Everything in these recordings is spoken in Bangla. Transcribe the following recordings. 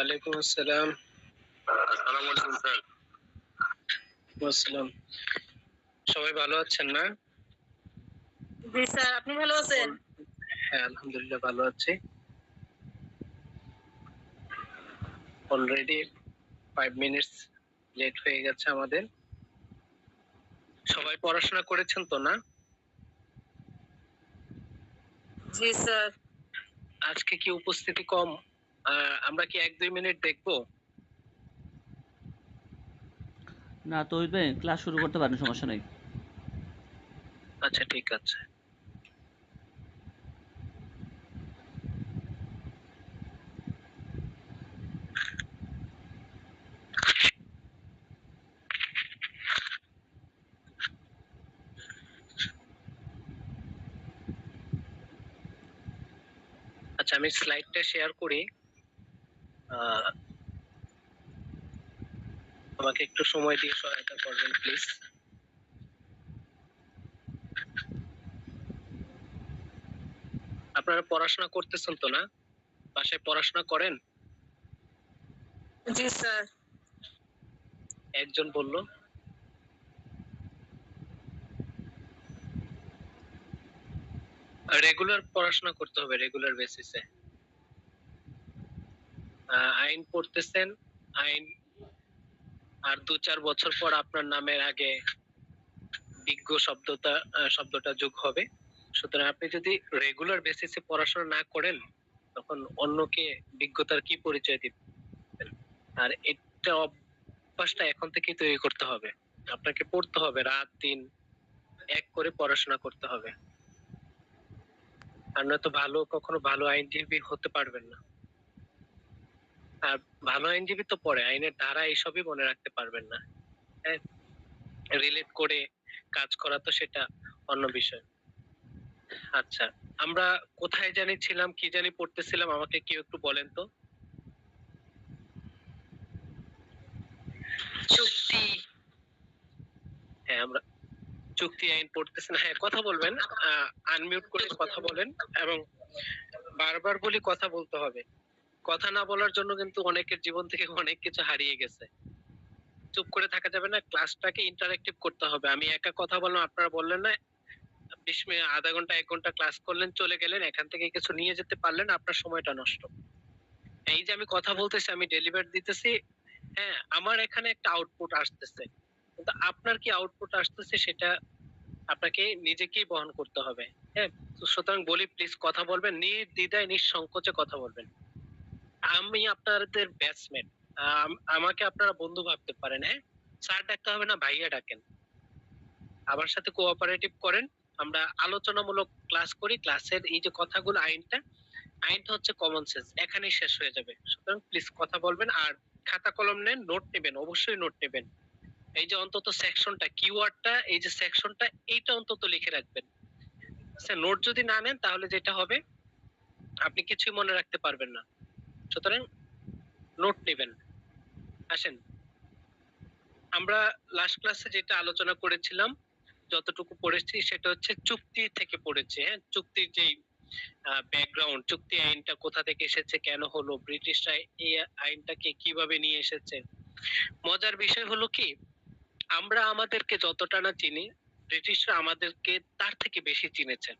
ওয়ালাইকুম আসসালাম। আসসালামু আলাইকুম স্যার। আসসালাম। সবাই ভালো আছেন না? জি স্যার, আপনি ভালো আছেন? হ্যাঁ, আলহামদুলিল্লাহ ভালো আছি। অলরেডি 5 মিনিটস লেট হয়ে গেছে আমাদের। সবাই পড়াশোনা করেছেন তো না? জি স্যার। আজকে কি উপস্থিতি কম? আমরা কি 1-2 মিনিট দেখবো? না তো হইবে, ক্লাস শুরু করতে পারেন, সমস্যা নাই। আচ্ছা, ঠিক আছে। আচ্ছা, আমি স্লাইডটা শেয়ার করি। আমাকে একটু সময় দিয়ে সহায়তা করবেন প্লিজ। আপনারা পড়াশোনা করতেছেন তো না? বাসায় পড়াশোনা করেন? জি স্যার। একজন বলল। রেগুলার পড়াশোনা করতে হবে, রেগুলার বেসিসে। আইন পড়তেছেন, আইন আর 2-4 বছর পর আপনার নামের আগে বিজ্ঞ শব্দটা যোগ হবে। সুতরাং আপনি যদি রেগুলার বেসিসে পড়াশোনা না করেন তখন অন্যকে বিজ্ঞতার কি পরিচয় দিবেন? আর এটা অভ্যাসটা এখন থেকেই তৈরি করতে হবে। আপনাকে পড়তে হবে, রাত দিন এক করে পড়াশোনা করতে হবে। আর নয়তো কখনো ভালো আইনজীবী হতে পারবেন না। আর ভালো আইনজীবী তো পড়ে, আইনের ধারা এইসবই মনে রাখতে পারবেন না। হ্যাঁ, রিলেট করে কাজ করা তো সেটা অন্য বিষয়। আচ্ছা, আমরা কোথায় জানি ছিলাম, কি জানি পড়তেছিলাম, আমাকে কেউ একটু বলেন তো। চুক্তি। হ্যাঁ, আমরা চুক্তি আইন পড়তেছেন। হ্যাঁ, কথা বলবেন, আনমিউট করে কথা বলেন এবং বারবার বলি কথা বলতে হবে। কথা না বলার জন্য কিন্তু অনেকের জীবন থেকে অনেক কিছু হারিয়ে গেছে। চুপ করে থাকা যাবে না, ক্লাসটাকে ইন্টারেক্টিভ করতে হবে। আমি একা কথা বললাম, আপনারা বললেন না 20 মিনিট, আধা ঘন্টা 1 ঘন্টা ক্লাস করলেন, চলে গেলেন, এখান থেকে কিছু নিয়ে যেতে পারলেন, আপনার সময়টা নষ্ট। এই যে আমি কথা বলতেছি, আমি ডেলিভার দিতেছি, হ্যাঁ, আমার এখানে একটা আউটপুট আসতেছে, কিন্তু আপনার কি আউটপুট আসতেছে সেটা আপনাকে নিজেকেই বহন করতে হবে। হ্যাঁ, তো সুতরাং বলি প্লিজ কথা বলবেন, নির্দ্বিধায় নিঃসংকোচে কথা বলবেন। আমি আপনাদের ব্যাচমেট, আমাকে আপনারা বন্ধু ভাবতে পারেন। হ্যাঁ, স্যার ডাকতে হবে না, ভাইয়া ডাকেন। আমার সাথে কোঅপারেটিভ করেন, আমরা আলোচনামূলক ক্লাস করি। ক্লাসের এই যে কথাগুলো, আইনটা হচ্ছে কমন সেন্স, এখানেই শেষ হয়ে যাবে। সুতরাং প্লিজ কথা বলবেন আর খাতা কলম নেন, নোট নেবেন, অবশ্যই নোট নেবেন। এই যে অন্তত সেকশনটা, কিওয়ার্ডটা, এই যে সেকশনটা, এইটা অন্তত লিখে রাখবেন। আচ্ছা, নোট যদি না নেন তাহলে যেটা হবে, আপনি কিছুই মনে রাখতে পারবেন না। সুতরাং নোট নেবেন। আসেন, আমরা লাস্ট ক্লাসে যেটা আলোচনা করেছিলাম, যতটুকু পড়েছি সেটা হচ্ছে চুক্তি থেকে পড়েছি। হ্যাঁ, চুক্তির যেই ব্যাকগ্রাউন্ড, চুক্তি আইনটা কোথা থেকে এসেছে, কেন হলো, ব্রিটিশরা এই আইনটাকে কিভাবে নিয়ে এসেছে। মজার বিষয় হলো কি, আমরা আমাদেরকে যতটা না চিনি, ব্রিটিশরা আমাদেরকে তার থেকে বেশি চিনেছেন।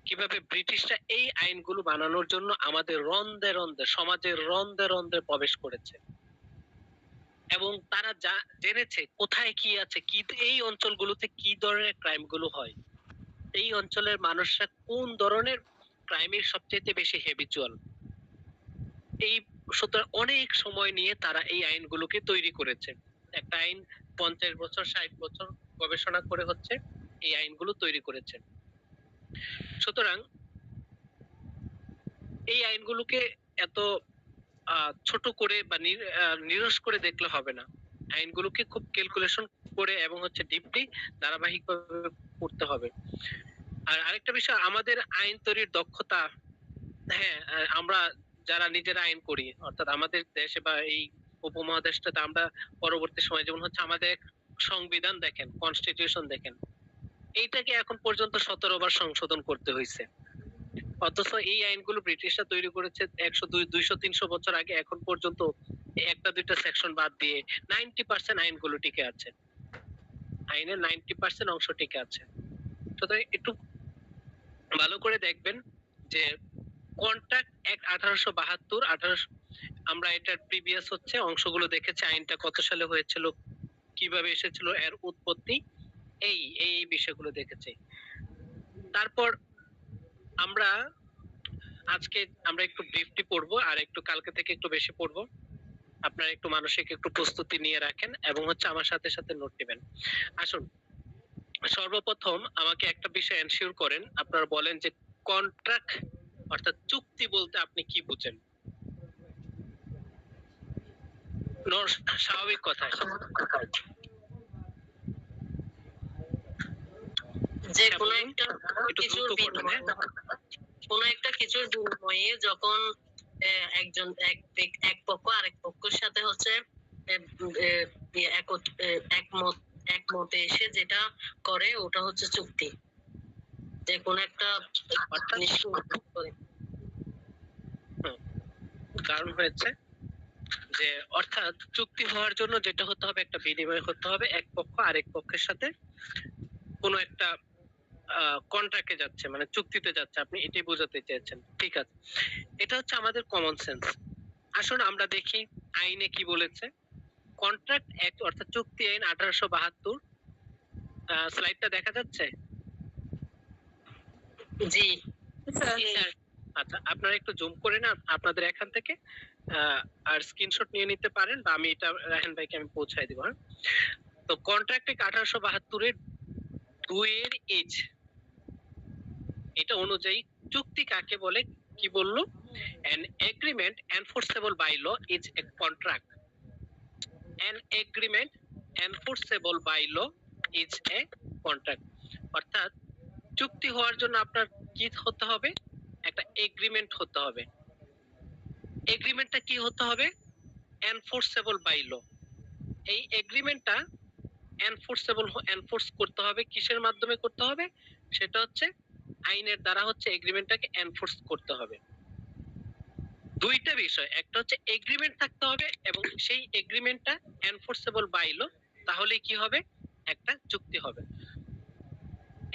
কিভাবে ব্রিটিশরা এই আইনগুলো বানানোর জন্য আমাদের রন্ধে রন্ধে, সমাজের রন্ধে রন্ধে প্রবেশ করেছে এবং তারা যা জেনেছে কোথায় কি আছে, কি এই অঞ্চলগুলোতে কি ধরনের ক্রাইম গুলো হয়, এই অঞ্চলের মানুষরা কোন ধরনের ক্রাইমের সবচেয়ে বেশি হেবিচুয়াল। এই সুতরাং অনেক সময় নিয়ে তারা এই আইনগুলোকে তৈরি করেছে। একটা আইন 50 বছর 60 বছর গবেষণা করে হচ্ছে এই আইনগুলো তৈরি করেছে। সুতরাং এই আইনগুলোকে এত ছোট করে বা নিরস করে দেখলে হবে না। আইনগুলোকে খুব ক্যালকুলেশন করে এবং হচ্ছে ডিপলি ধারাবাহিকভাবে পড়তে হবে। আর আরেকটা বিষয়, আমাদের আইন তৈরির দক্ষতা, হ্যাঁ, আমরা যারা নিজেরা আইন করি, অর্থাৎ আমাদের দেশে বা এই উপমহাদেশটাতে, আমরা পরবর্তী সময় যেমন হচ্ছে আমাদের সংবিধান দেখেন, কনস্টিটিউশন দেখেন, এইটাকে এখন পর্যন্ত 17 বার সংশোধন করতে হয়েছে। অথচ এই আইনগুলো ব্রিটিশরা তৈরি করেছে 100 200 300 বছর আগে। এখন পর্যন্ত একটা দুইটা সেকশন বাদ দিয়ে 90% আইনগুলো টিকে আছে। আইনের 90% অংশ টিকে আছে। সুতরাং একটু ভালো করে দেখবেন যে কন্ট্রাক্ট অ্যাক্ট 1872 আমরা এটার প্রিভিয়াস হচ্ছে অংশগুলো দেখেছি, আইনটা কত সালে হয়েছিল, কিভাবে এসেছিল, এর উৎপত্তি, এই এই এই বিষয়গুলো দেখেছি। তারপর আমরা আজকে আমরা একটু ব্রিফটি পড়বো, আর একটু কালকে থেকে একটু বেশি পড়বো। আপনারা একটু মানসিক একটু প্রস্তুতি নিয়ে রাখেন এবং হচ্ছে আমার সাথে সাথে নোট নেবেন। আসুন, সর্বপ্রথম আমাকে একটা বিষয় এনশিওর করেন, আপনারা বলেন যে কন্ট্রাক্ট অর্থাৎ চুক্তি বলতে আপনি কি বুঝেন? স্বাভাবিক কথায় যে হ্যাঁ, কোনো বলুন। একটা একটু কিছুর দ্রুত করবেন, বিনিময়ে, কোনো একটা কিছুর বিনিময়ে যখন একজন এক পক্ষ আরেক পক্ষের সাথে হচ্ছে একমতে এসে যেটা করে ওটা হচ্ছে চুক্তি। যে কোনো একটা জিনিস করে। কারণ হয়েছে যে অর্থাৎ চুক্তি হওয়ার জন্য যেটা হতে হবে, একটা বিনিময় হতে হবে, এক পক্ষ আরেক পক্ষের সাথে কোনো একটা কন্ট্রাক্টে যাচ্ছে, মানে চুক্তিতে যাচ্ছে, আপনি এটাই বোঝাতে চেয়েছেন। ঠিক আছে, এটা হচ্ছে আমাদের কমন সেন্স। আসুন আমরা দেখি আইনে কি বলেছে। কন্ট্রাক্ট অ্যাক্ট অর্থাৎ চুক্তি আইন 1872, স্লাইডটা দেখা যাচ্ছে? জি স্যার, আচ্ছা আপনারা একটু জুম করে না আপনাদের এখান থেকে আর স্ক্রিনশট নিয়ে নিতে পারেন, বা আমি এটা রাহেন ভাইকে আমি পৌঁছায় দিব। হ্যাঁ, তো কন্ট্রাক্ট অ্যাক্ট 1872 এর 2 এর এজ, এটা অনুযায়ী চুক্তি কাকে বলে? কি বললো? an agreement enforceable by law is a contract. an agreement enforceable by law is a contract. অর্থাৎ চুক্তি হওয়ার জন্য আপনার কি হতে হবে? একটা এগ্রিমেন্ট হতে হবে। এগ্রিমেন্টটা কি হতে হবে? Enforceable by law. এই এগ্রিমেন্টটা এনফোর্স করতে হবে, কিসের মাধ্যমে করতে হবে? সেটা হচ্ছে আইনের দ্বারা হচ্ছে এগ্রিমেন্টটাকে এনফোর্স করতে হবে। দুইটা বিষয়, একটা হচ্ছে এগ্রিমেন্ট থাকতে হবে এবং সেই এগ্রিমেন্টটা এনফোর্সেবল বাই ল, তাহলে কি হবে? একটা চুক্তি হবে।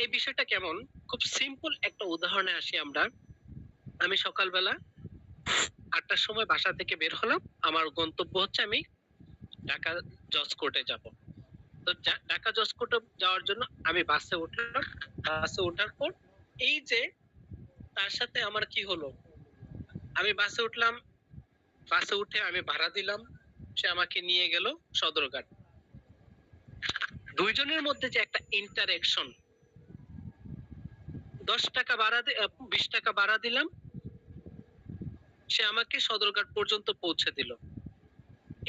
এই বিষয়টা কেমন? খুব সিম্পল একটা উদাহরণে আসি আমরা। আমি সকালবেলা 8টার সময় বাসা থেকে বের হলাম, আমার গন্তব্য হচ্ছে আমি ঢাকা জজ কোর্টে যাব। তো ঢাকা জজ কোর্টে যাওয়ার জন্য আমি বাসে উঠলাম। বাসে ওঠার পর এই যে তার সাথে আমার কি হলো, আমি বাসে উঠলাম, বাসে উঠে আমি ভাড়া দিলাম, সে আমাকে নিয়ে গেল সদরঘাট। দুইজনের মধ্যে যে একটা ইন্টারঅ্যাকশন, 10 টাকা ভাড়া 20 টাকা ভাড়া দিলাম, সে আমাকে সদরঘাট পর্যন্ত পৌঁছে দিল।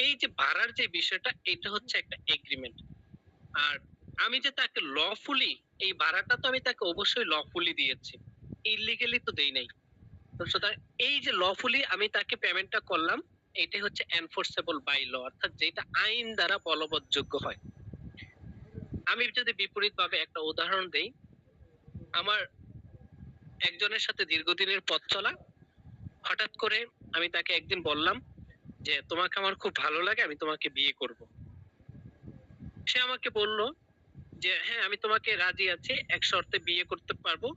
এই যে ভাড়ার যে বিষয়টা, এটা হচ্ছে একটা এগ্রিমেন্ট। আর আমি যে তাকে লফুলি, এই ভাড়াটা তো আমি তাকে অবশ্যই লফুলি দিয়েছি, ইলিগালি তো দেই নাই। তো সুতরাং এই যে লফুলি আমি তাকে পেমেন্টটা করলাম, এটা হচ্ছে এনফোর্সেবল বাই ল, অর্থাৎ যেটা আইন দ্বারা বলবৎযোগ্য হয়। আমি যদি বিপরীতভাবে একটা উদাহরণ দেই, আমার একজনের সাথে দীর্ঘদিনের পথ চলা, হঠাৎ করে আমি তাকে একদিন বললাম যে তোমাকে আমার খুব ভালো লাগে, আমি তোমাকে বিয়ে করব। সে আমাকে বলল যে হ্যাঁ আমি তোমাকে রাজি আছি, এক শর্তে বিয়ে করতে পারবো।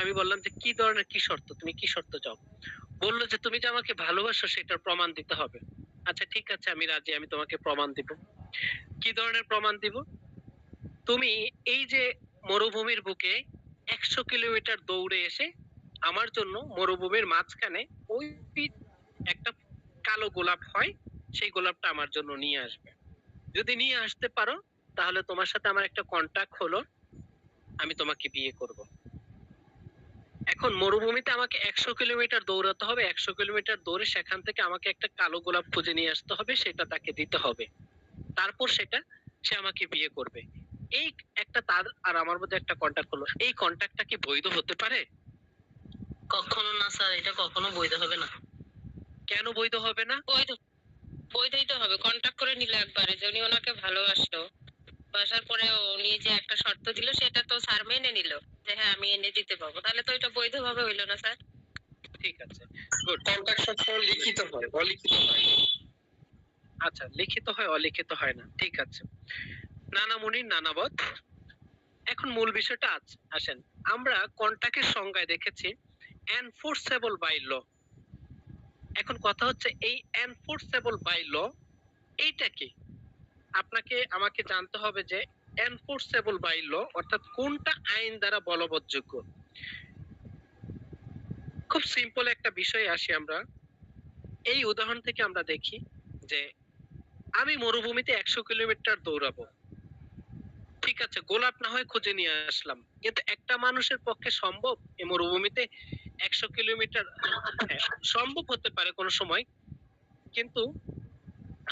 আমি বললাম যে কি ধরনের, কি শর্ত, তুমি কি শর্ত চাও? বললো যে তুমি যে আমাকে ভালোবাসো সেটার প্রমাণ দিতে হবে। আচ্ছা ঠিক আছে, আমি রাজি, আমি তোমাকে প্রমাণ দিব। কি ধরনের প্রমাণ দিব? তুমি এই যে মরুভূমির বুকে 100 কিলোমিটার দৌড়ে এসে আমার জন্য মরুভূমির মাঝখানে ওই একটা কালো গোলাপ হয়, সেই গোলাপটা আমার জন্য নিয়ে আসবে। যদি নিয়ে আসতে পারো তাহলে তোমার সাথে আমার একটা কন্ট্রাক্ট হলো, আমি তোমাকে বিয়ে করব। এখন মরুভূমিতে আমাকে 100 কিলোমিটার দৌড়াতে হবে, 100 কিলোমিটার দৌড়ে সেখান থেকে আমাকে একটা কালো গোলাপ খুঁজে নিয়ে আসতে হবে, সেটা তাকে দিতে হবে, তারপর সেটা সে আমাকে বিয়ে করবে। এই একটা তার আর আমার মধ্যে একটা কন্ট্রাক্ট হলো, এই কন্ট্রাক্টটা কি বৈধ হতে পারে? কখনো না স্যার, এটা কখনো বৈধ হবে না। কেন বৈধ হবে না? বৈধই তো হবে। কন্ট্যাক্ট করে নিলে একবারে যে উনি ওনাকে ভালোবাসলো আসার পরে উনি যে একটা শর্ত দিল সেটা তো স্যার মেনে নিল যে হ্যাঁ আমি এনে দিতে পারবো, তাহলে তো এটা বৈধভাবে হইলো না স্যার? ঠিক আছে, গুড। কন্ট্রাক্ট সবসময় লিখিত হয়, অলিখিত হয় না। আচ্ছা, লিখিত হয় অলিখিত হয় না, ঠিক আছে। নানা মুনির নানাবত। এখন মূল বিষয়টা আসেন। আমরা কন্ট্রাক্টের সংজ্ঞায় দেখেছি এনফোর্সেবল বাই ল। এখন কথা হচ্ছে এই এনফোর্সেবল বাই ল এইটা কি? আপনাকে আমাকে জানতে হবে যে এনফোর্সেবল বাই ল অর্থাৎ কোনটা আইন দ্বারা বলবৎযোগ্য। খুব সিম্পল একটা বিষয়ে আসি আমরা। এই উদাহরণ থেকে আমরা দেখি যে আমি মরুভূমিতে 100 কিলোমিটার দৌড়াবো, ঠিক আছে, গোলাপ না হয় খুঁজে নিয়ে আসলাম, কিন্তু একটা মানুষের পক্ষে সম্ভব এই মরুভূমিতে 100 কিলোমিটার? হ্যাঁ, সম্ভব হতে পারে কোনো সময়, কিন্তু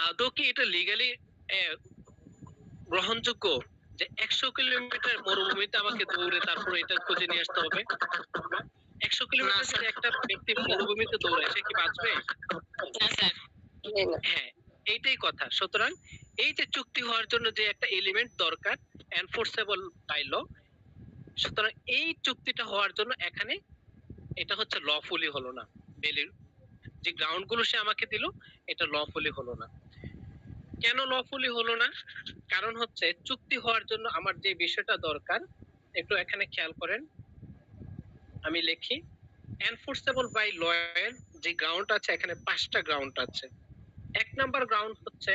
আদৌ কি এটা লিগালি গ্রহণযোগ্য যে 100 কিলোমিটার মরুভূমিতে আমাকে দৌড়ে তারপর এটা খুঁজে নিয়ে আসতে হবে? 100 কিলোমিটার যদি একটা ব্যক্তি মরুভূমিতে দৌড়ায় সে কি বাঁচবে? না স্যার। হ্যাঁ, এইটাই কথা। সুতরাং এই যে চুক্তি হওয়ার জন্য যে একটা এলিমেন্ট দরকার এনফোর্সেবল বাই ল, সুতরাং এই চুক্তিটা হওয়ার জন্য এখানে এটা হচ্ছে লফুলি হলো না। বেলির যে গ্রাউন্ড গুলো সে আমাকে দিল এটা লফুলি হলো না। কেন লফুলি হলো না? কারণ হচ্ছে চুক্তি হওয়ার জন্য আমার যে বিষয়টা দরকার, একটু এখানে খেয়াল করেন, আমি লিখি এনফোর্সেবল বাই ল এর যে গ্রাউন্ড আছে এখানে 5টা গ্রাউন্ড আছে। 1 নাম্বার গ্রাউন্ড হচ্ছে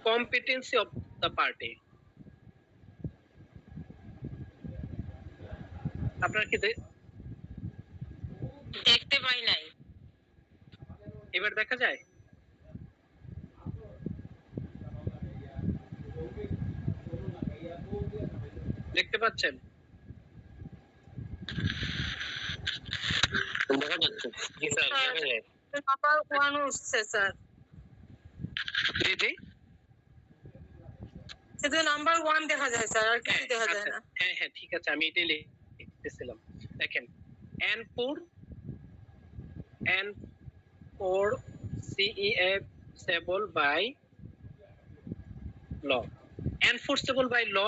কম্পিটেন্সি অফ দ্য পার্টি। আপনারা কি দেখতে পাই নাই। এবার দেখা যায়? দেখতে পাচ্ছেন? দেখা যাচ্ছে। জি স্যার, দেখা যায়। নাম্বার 1 উঠছে স্যার। জি জি, শুধু নাম্বার 1 দেখা যায় স্যার, আর কিছু হ্যাঁ, দেখা যায় আচ্ছা, না। হ্যাঁ হ্যাঁ, ঠিক আছে, আমি এটাই লিখতেছিলাম। দেখেন enforceable by law. Enforceable by law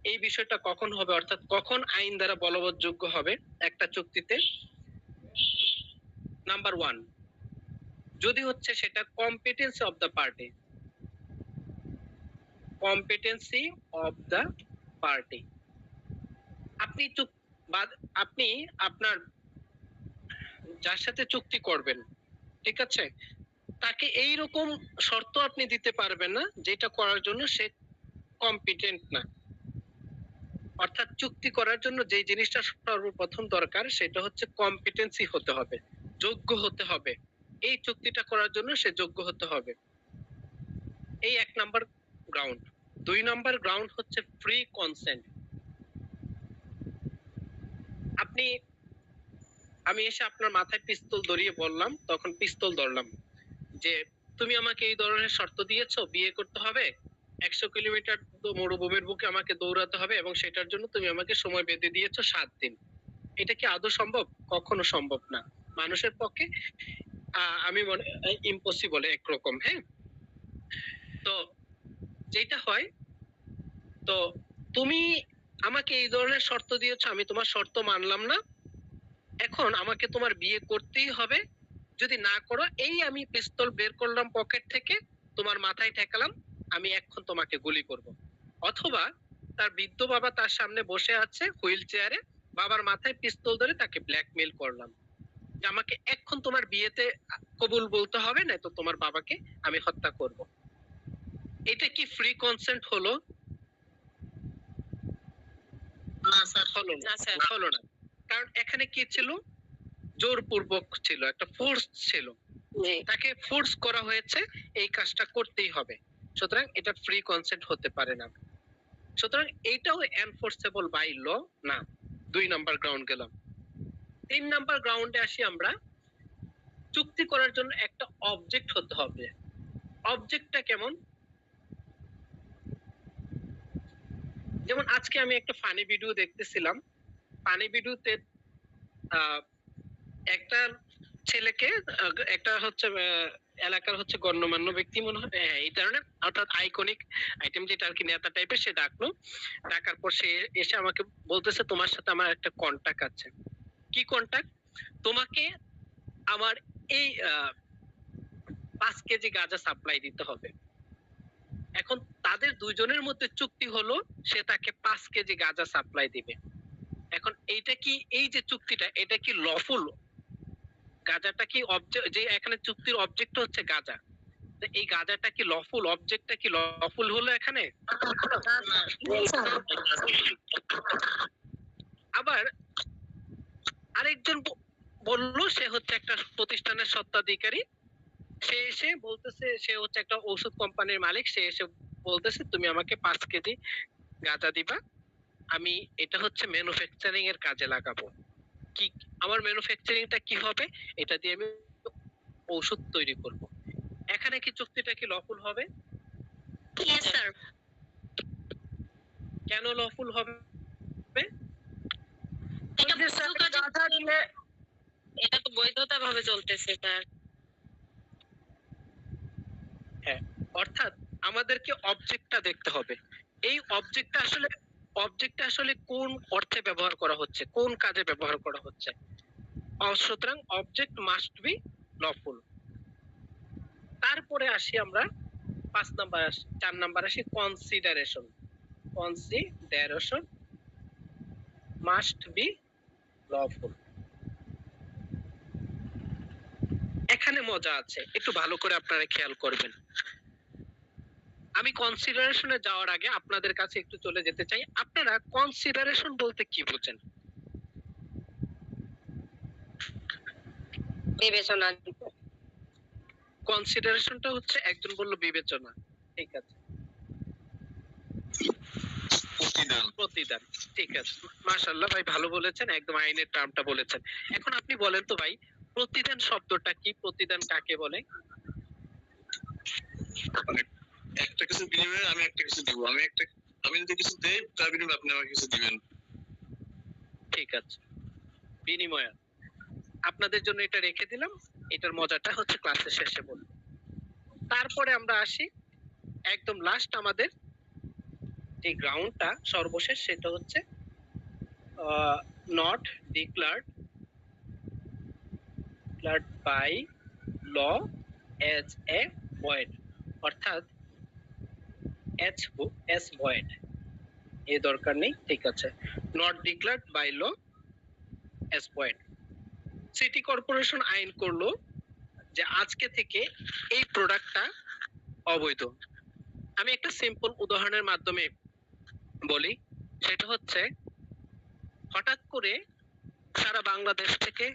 এই বিষয়টা কখন হবে, অর্থাৎ কখন আইন দ্বারা বলবৎযোগ্য হবে একটা চুক্তিতে? নাম্বার 1, যদি হচ্ছে সেটা competency of the party. Competency of the party, আপনি আপনি আপনার যার সাথে চুক্তি করবেন, ঠিক আছে, তাকে এই রকম শর্ত আপনি দিতে পারবেন না যেটা করার জন্য সে কম্পিটেন্ট না। অর্থাৎ চুক্তি করার জন্য যে জিনিসটা সর্বপ্রথম দরকার সেটা হচ্ছে কম্পিটেন্সি হতে হবে, যোগ্য হতে হবে। এই চুক্তিটা করার জন্য সে যোগ্য হতে হবে। এই 1 নাম্বার গ্রাউন্ড। 2 নাম্বার গ্রাউন্ড হচ্ছে ফ্রি কনসেন্ট। আমি এসে আপনার মাথায় পিস্তল ধরিয়ে বললাম, তখন পিস্তল ধরলাম যে তুমি আমাকে এই ধরনের শর্ত দিয়েছো, বিয়ে করতে হবে, 100 কিলোমিটার মরুভূমির বুকে আমাকে দৌড়াতে হবে এবং সেটার জন্য তুমি আমাকে সময় বেঁধে দিয়েছো 7 দিন। এটা কি আদৌ সম্ভব? কখনো সম্ভব না মানুষের পক্ষে। আমি মনে ইম্পসিবল একরকম। হ্যাঁ, তো যেটা হয়, তো তুমি আমাকে এই ধরনের শর্ত দিয়েছো, আমি তোমার শর্ত মানলাম না, এখন আমাকে তোমার বিয়ে করতেই হবে। যদি না করো, এই আমি পিস্তল বের করলাম পকেট থেকে, তোমার মাথায় ঠেকালাম, আমি এখন তোমাকে গুলি করব। অথবা তার বৃদ্ধ বাবা তার সামনে বসে আছে হুইল চেয়ারে, বাবার মাথায় পিস্তল ধরে তাকে ব্ল্যাকমেল করলাম যে আমাকে এখন তোমার বিয়েতে কবুল বলতে হবে, না তো তোমার বাবাকে আমি হত্যা করব। এটা কি ফ্রি কনসেন্ট হলো? না স্যার, হলো না, না স্যার। হলো না। কারণ এখানে কি ছিল? জোরপূর্বক ছিল, একটা ফোর্স ছিল, জি। তাকে ফোর্স করা হয়েছে এই কাজটা করতেই হবে। সুতরাং এটা ফ্রি কনসেন্ট হতে পারে না। সুতরাং এইটাও এনফোর্সেবল বাই ল না। 2 নাম্বার গ্রাউন্ড গেলাম। 3 নাম্বার গ্রাউন্ডে আসি আমরা। চুক্তি করার জন্য একটা অবজেক্ট হতে হবে। অবজেক্টটা কেমন? যেমন আজকে আমি একটা ফানি ভিডিও দেখতেছিলাম। ফানি ভিডিওতে একটা ছেলেকে একটা হচ্ছে এলাকার হচ্ছে গণ্যমান্য ব্যক্তি মনে হয়, হ্যাঁ এই ধরনের, অর্থাৎ আইকনিক আইটেম যেটা আর কি নেতা টাইপের, সে ডাকলো। ডাকার পর সে এসে আমাকে বলতেছে তোমার সাথে আমার একটা কন্টাক্ট আছে। কি কন্টাক্ট? তোমাকে আমার এই 5 কেজি গাঁজা সাপ্লাই দিতে হবে। এখন তাদের দুইজনের মধ্যে চুক্তি হলো সে তাকে 5 কেজি গাঁজা সাপ্লাই দিবে। এখন এইটা কি, এই যে চুক্তিটা, এটা কি লফুল? গাঁজাটা কি অবজেক্ট, যে এখানে চুক্তির অবজেক্ট হচ্ছে গাঁজা, তো এই গাঁজাটা কি লফুল? অবজেক্টটা কি লফুল হলো এখানে? আবার আরেকজন বললো সে হচ্ছে একটা প্রতিষ্ঠানের স্বত্বাধিকারী, সে এসে বলতেছে সে হচ্ছে একটা ওষুধ কোম্পানির মালিক, সে এসে বলতেছে তুমি আমাকে 5 কেজি গাঁজা দিবা, আমি এটা হচ্ছে ম্যানুফ্যাকচারিং এর কাজে লাগাবো। কি আমার ম্যানুফ্যাকচারিংটা কি হবে? এটা দিয়ে আমি ওষুধ তৈরি করব। এখানে কি চুক্তিটা কি লফুল হবে? Yes sir. কেন লফুল হবে? এটা বৈধ কাজে, এটা তো বৈধতা ভাবে চলতেছে স্যার। হ্যাঁ, অর্থাৎ আমাদেরকে অবজেক্টটা দেখতে হবে। এই অবজেক্টটা আসলে কোন অর্থে ব্যবহার করা হচ্ছে, কোন কাজে ব্যবহার করা হচ্ছে। সুতরাং অবজেক্ট মাস্ট বি লফুল। তারপরে আসি আমরা 5 নাম্বার, 4 নাম্বার আসি consideration. Consideration must be lawful. এখানে মজা আছে, একটু ভালো করে আপনারা খেয়াল করবেন। আমি কনসিডারেশনে যাওয়ার আগে আপনাদের কাছে একটু চলে যেতে চাই, আপনারা কনসিডারেশন বলতে কি বোঝেন? বিবেচনা। কনসিডারেশনটা হচ্ছে, একজন বলল বিবেচনা, ঠিক আছে, প্রতিদান, ঠিক আছে, মাশাআল্লাহ ভাই ভালো বলেছেন, একদম আইনের টার্মটা বলেছেন। এখন আপনি বলেন তো ভাই, প্রতিদান শব্দটা কি? প্রতিদান কাকে বলে? একটা কিছু বিনিময়ে আমি একটা কিছু দিব, আমি যদি কিছু দেই তার বিনিময়ে আপনি আমাকে কিছু দিবেন। ঠিক আছে, বিনিময়। আপনাদের জন্য এটা রেখে দিলাম, এটার মজাটা হচ্ছে ক্লাসের শেষে বলবো। তারপরে আমরা আসি একদম লাস্ট, আমাদের যে গ্রাউন্ডটা সর্বশেষ, সেটা হচ্ছে not declared by law as a void, অর্থাৎ এস ভয়েড, এ দরকার নেই, ঠিক আছে, not declared by law as void. City corporation আইন করলো যে আজকে থেকে এই প্রোডাক্টটা অবৈধ। আমি একটা সিম্পল উদাহরণের মাধ্যমে বলি, সেটা হচ্ছে হঠাৎ করে সারা বাংলাদেশ থেকে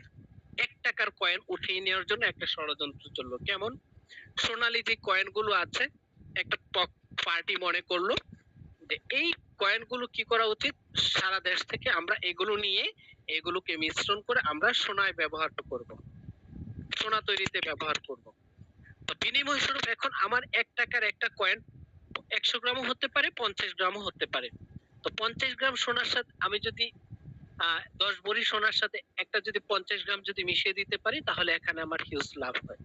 1 টাকার কয়েন উঠিয়ে নেওয়ার জন্য একটা ষড়যন্ত্র চললো। কেমন? সোনালী যে কয়েনগুলো আছে, একটা পার্টি মনে করলো যে এই কয়েনগুলো কি করা উচিত, সারা দেশ থেকে আমরা এগুলো নিয়ে এগুলোকে মিশ্রণ করে আমরা সোনায় ব্যবহার করব, সোনা তৈরিতে ব্যবহার করব। তো বিনিময় স্বরূপ এখন আমার 1 টাকার একটা কয়েন 100 গ্রামও হতে পারে, 50 গ্রামও হতে পারে। তো 50 গ্রাম সোনার সাথে আমি যদি 10 ভরি সোনার সাথে একটা যদি 50 গ্রাম যদি মিশিয়ে দিতে পারি, তাহলে এখানে আমার হিউজ লাভ হয়।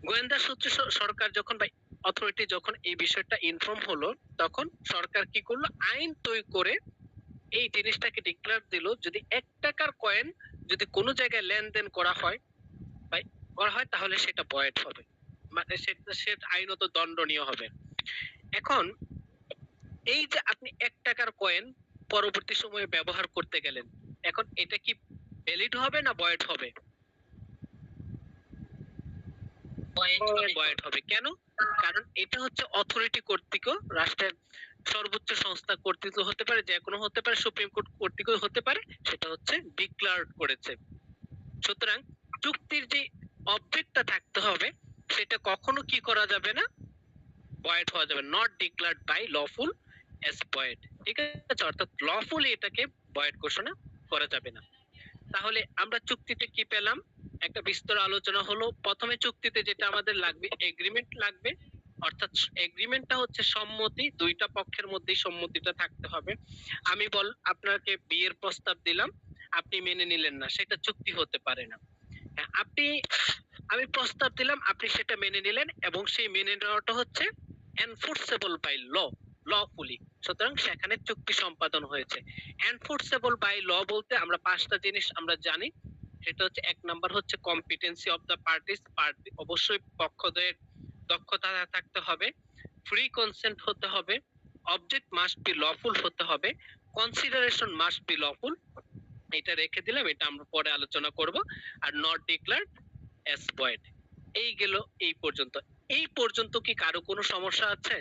গোয়েন্দা সূত্রে সরকার যখন বা অথরিটি যখন এই বিষয়টা ইনফর্ম হলো, তখন সরকার কি করলো, আইন তৈরি করে এই জিনিসটাকে ডিক্লেয়ার দিল, যদি 1 টাকার কয়েন যদি কোনো জায়গায় লেনদেন করা হয় তাহলে সেটা বয়েড হবে, মানে সেটা আইনত দণ্ডনীয় হবে। এখন এই যে আপনি 1 টাকার কয়েন পরবর্তী সময়ে ব্যবহার করতে গেলেন, এখন এটা কি ভ্যালিড হবে না বয়েড হবে? বয়েড হবে। কেন? কারণ এটা হচ্ছে অথরিটি কর্তৃক, রাষ্ট্রের সর্বোচ্চ সংস্থা কর্তৃক হতে পারে, যে কোনো হতে পারে, সুপ্রিম কোর্ট কর্তৃক হতে পারে, সেটা হচ্ছে ডিক্লেয়ার করেছে। সুতরাং চুক্তির যে অবজেক্টটা থাকতে হবে, সেটা কখনো কি করা যাবে না, বয়েড হওয়া যাবে, not declared by lawful as void, ঠিক আছে, অর্থাৎ লফুলি এটাকে বয়েড ঘোষণা করা যাবে না। তাহলে আমরা চুক্তিতে কি পেলাম? একটা বিস্তর আলোচনা হলো। প্রথমে চুক্তিতে যেটা আমাদের লাগবে, এগ্রিমেন্ট লাগবে, অর্থাৎ এগ্রিমেন্টটা হচ্ছে সম্মতি, দুইটা পক্ষের মধ্যেই সম্মতিটা থাকতে হবে। আমি আপনাকে বিয়ের প্রস্তাব দিলাম, আপনি মেনে নিলেন না, সেটা চুক্তি হতে পারে না। আপনি আমি প্রস্তাব দিলাম, আপনি সেটা মেনে নিলেন এবং সেই মেনে নেওয়াটা হচ্ছে এনফোর্সেবল বাই লফুলি। সুতরাং সেখানে চুক্তি সম্পাদন হয়েছে। এনফোর্সেবল বাই ল বলতে আমরা পাঁচটা জিনিস আমরা জানি। সেটা হচ্ছে, এক নাম্বার হচ্ছে কম্পিটেন্সি অফ দ্য পার্টিস, অবশ্যই পক্ষদ্বয়ের দক্ষতা থাকতে হবে, ফ্রি কনসেন্ট হতে হবে, অবজেক্ট মাস্ট বি লফুল হতে হবে, কনসিডারেশন মাস্ট বি লফুল। এটা রেখে দিলাম, এটা আমরা পরে আলোচনা করব। Are not declared as void. এই গেল এই পর্যন্ত। এই পর্যন্ত কি কারো কোনো সমস্যা আছে?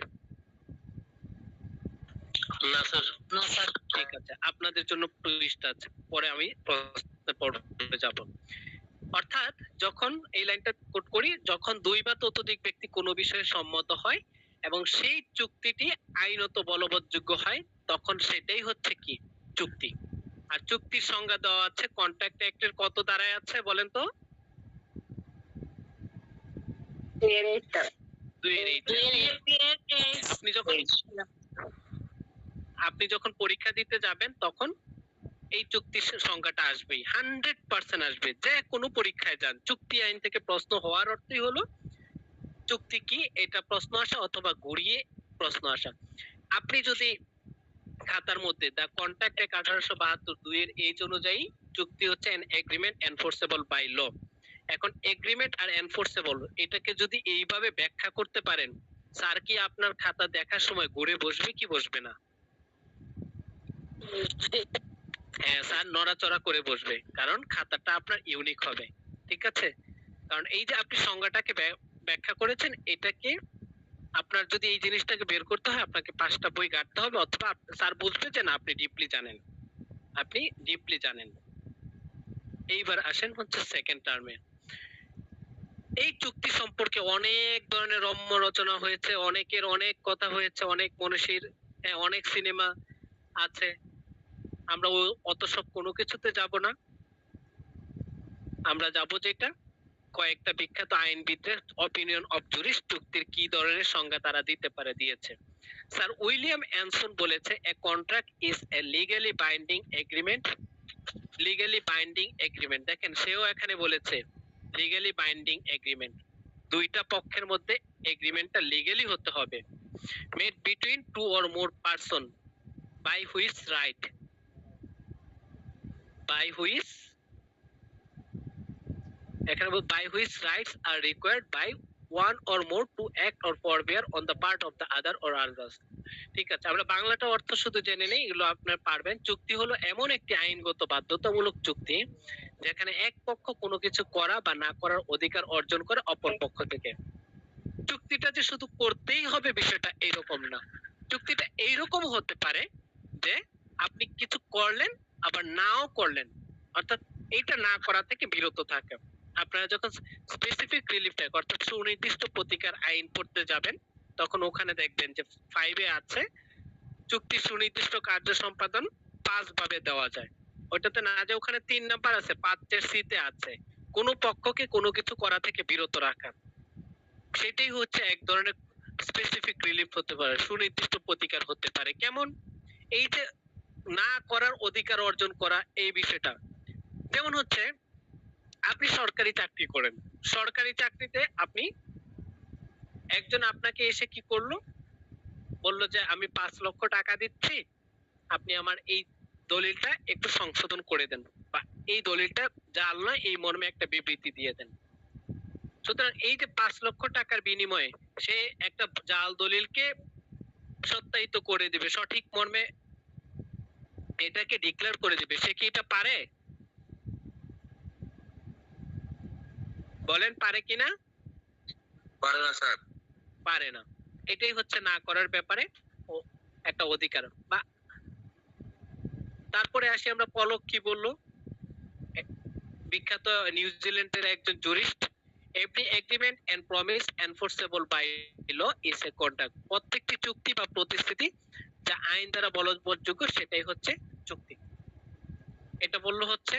না স্যার। না স্যার। ঠিক আছে, আপনাদের জন্য পৃষ্ঠা আছে, পরে আমি প্রশ্নের পর্বে যাব। অর্থাৎ যখন এই লাইনটা কোট করি, যখন দুই বা ততোধিক ব্যক্তি কোনো বিষয়ে সম্মত হয় এবং সেই চুক্তিটি আইনত বলবৎযোগ্য হয়, তখন সেটাই হচ্ছে কি চুক্তি। আর চুক্তির সংজ্ঞা দেওয়া আছে কন্ট্রাক্ট অ্যাক্টের কত ধারায় আছে বলেন তো? 2 আপনি যখন পরীক্ষা দিতে যাবেন তখন এই চুক্তির সংজ্ঞাটা আসবেই, 100% আসবে। যে কোনো পরীক্ষায় যান, চুক্তি আইন থেকে প্রশ্ন হওয়ার অর্থই হলো চুক্তি কি এটা প্রশ্ন আসা, অথবা ঘুরিয়ে প্রশ্ন আসা। আপনি যদি খাতার মধ্যে দ্য কন্ট্রাক্ট অ্যাক্ট 1872 এর এজ অনুযায়ী চুক্তি হচ্ছে an agreement enforceable by law। এখন এগ্রিমেন্ট আর এনফোর্সেবল এটাকে যদি এইভাবে ব্যাখ্যা করতে পারেন, স্যার কি আপনার খাতা দেখার সময় ঘুরে বসবে কি বসবে না? হ্যাঁ স্যার, নড়াচড়া করে বসবে, কারণ খাতাটা আপনার ইউনিক হবে। ঠিক আছে, কারণ এই যে আপনি সংজ্ঞাটাকে ব্যাখ্যা করেছেন, এটাকে আপনার যদি এই জিনিসটাকে বের করতে হয়, আপনাকে 5টা বই ঘাটতে হবে, অথবা স্যার বুঝবে যে না আপনি ডিপলি জানেন, আপনি ডিপলি জানেন। এইবার আসেন হচ্ছে সেকেন্ড টার্মে। এই চুক্তি সম্পর্কে অনেক ধরনের রম্য রচনা হয়েছে, অনেকের অনেক কথা হয়েছে, অনেক মনীষীর অনেক সিনেমা আছে। আমরা অত সব কোনো কিছুতে যাব না। আমরা যাব যেটা কয়েকটা বিখ্যাত আইনবিদদের অপিনিয়ন অফ জুরিস্ট, চুক্তির কি ধরনের সংজ্ঞা তারা দিয়েছে। স্যার উইলিয়াম অ্যানসন বলেছে, এ contract is a legally binding agreement. Legally binding agreement, দেখেন সেও এখানে বলেছে লিগ্যালি বাইন্ডিং এগ্রিমেন্ট। দুইটা পক্ষের মধ্যে এগ্রিমেন্টটা লিগ্যালি হতে হবে। Made between two or more person by which right, by which, এখানে by which rights are required by one or more to act or forbear on the part of the other or others. ঠিক আছে, আমরা বাংলাটা অর্থ শুধু জেনে নেই, এগুলো আপনারা পারবেন। চুক্তি হলো এমন একটি আইনগত বাধ্যতামূলক চুক্তি যেখানে এক পক্ষ কোনো কিছু করা বা না করার অধিকার অর্জন করে অপর পক্ষ থেকে। চুক্তিটা যে শুধু করতেই হবে বিষয়টা এইরকম না। চুক্তিটা এইরকম হতে পারে যে আপনি কিছু করলেন আবার নাও করলেন, অর্থাৎ এইটা না করা থেকে বিরত থাকে। আপনারা যখন স্পেসিফিক রিলিফ ট্যাগ অর্থাৎ সুনির্দিষ্ট প্রতিকার আইন পড়তে যাবেন, তখন ওখানে দেখবেন যে 5 এ আছে চুক্তি সুনির্দিষ্ট কার্য সম্পাদন 5 ভাবে দেওয়া যায়। ওটাতে না, যে ওখানে 3 নাম্বার আছে, 5 সি তে আছে কোন পক্ষকে কোনো কিছু করা থেকে বিরত রাখা। সেটাই হচ্ছে এক ধরনের স্পেসিফিক রিলিফ হতে পারে, সুনির্দিষ্ট প্রতিকার হতে পারে। কেমন? এই যে না করার অধিকার অর্জন করা, এই বিষয়টা যেমন হচ্ছে আপনি সরকারি চাকরি করেন, সরকারি চাকরিতে আপনি একজন আপনাকে এসে কি করলো, বললো যে আমি 5 লক্ষ টাকা দিচ্ছি, আপনি আমার এই দলিলটা একটু সংশোধন করে দেন, বা এই দলিলটা জাল নয় এই মর্মে একটা বিবৃতি দিয়ে দেন। সুতরাং এই যে 5 লক্ষ টাকার বিনিময়ে সে একটা জাল দলিলকে সত্যায়িত করে দিবে, সঠিক মর্মে এটাকে ডিক্লেয়ার করে দিবে, সে কি এটা পারে? বলেন পারে কিনা? পারে না স্যার। পারে না। এটাই হচ্ছে না করার ব্যাপারে একটা অধিকার। বা তারপরে আসি আমরা, পলক কি বললো, বিখ্যাত নিউজিল্যান্ডের একজন jurist, every agreement and promise enforceable by law is a contract. প্রত্যেকটি চুক্তি বা প্রতিশ্রুতি যা আইন দ্বারা বলবৎযোগ্য সেটাই হচ্ছে চুক্তি। এটা বললো হচ্ছে।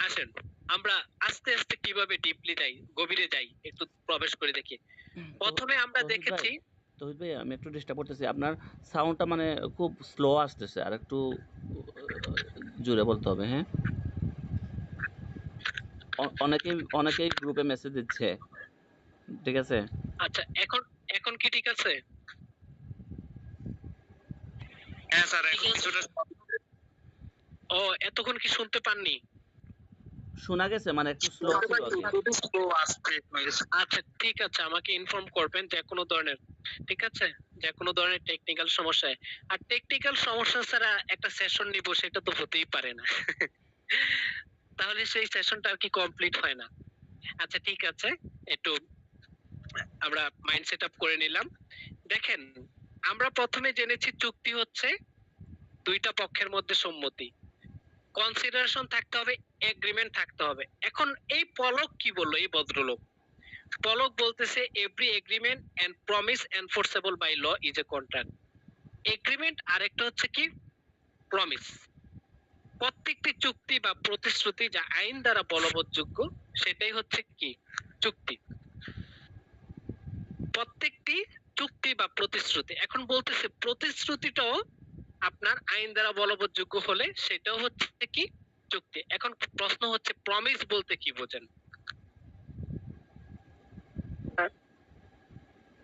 আসেন আমরা আস্তে আস্তে কিভাবে ডিপলি যাই, গভীরে যাই, একটু প্রবেশ করে দেখি। প্রথমে আমরা দেখেছি, তৌহিদ ভাই আমি একটু ডিস্টার্ব করতেছি, আপনার সাউন্ডটা মানে খুব স্লো আসতেছে, আর একটু জোরে বলতে হবে। হ্যাঁ, অনেকেই গ্রুপে মেসেজ দিচ্ছে, ঠিক আছে? আচ্ছা, এখন এখন কি ঠিক আছে? হ্যাঁ স্যার, এখন ঠিক আছে। কিছুটা ও, এতক্ষণ কি শুনতে পাননি? শোনা গেছে, মানে একটু স্লো ছিল আর কি। slow আসছে, হয়ে গেছে। আচ্ছা ঠিক আছে, আমাকে ইনফর্ম করবেন যে কোনো ধরনের, ঠিক আছে, যে কোনো ধরনের টেকনিক্যাল সমস্যায়। আর টেকনিক্যাল সমস্যা ছাড়া একটা সেশন নিব সেটা তো হতেই পারে না। তাহলে সেই সেশনটা আর কি কমপ্লিট হয় না। আচ্ছা ঠিক আছে, একটু আমরা মাইন্ড সেট আপ করে নিলাম। দেখেন, আমরা প্রথমে জেনেছি চুক্তি হচ্ছে দুইটা পক্ষের মধ্যে সম্মতি, কনসিডারেশন থাকতে হবে, এগ্রিমেন্ট থাকতে হবে। এখন এই পলক কি বললো, এই ভদ্রলোক পলক বলতেছে every agreement and promise enforceable by law is a contract. Agreement আর একটা হচ্ছে কি প্রমিস। প্রত্যেকটি চুক্তি বা প্রতিশ্রুতি যা আইন দ্বারা বলবৎযোগ্য সেটাই হচ্ছে কি চুক্তি। প্রত্যেকটি চুক্তি বা প্রতিশ্রুতি, এখন বলতেছে প্রতিশ্রুতিটাও আপনার আইন দ্বারা বলবৎযোগ্য হলে সেটাও হচ্ছে কি চুক্তি। এখন প্রশ্ন হচ্ছে প্রমিস বলতে কি বোঝেন?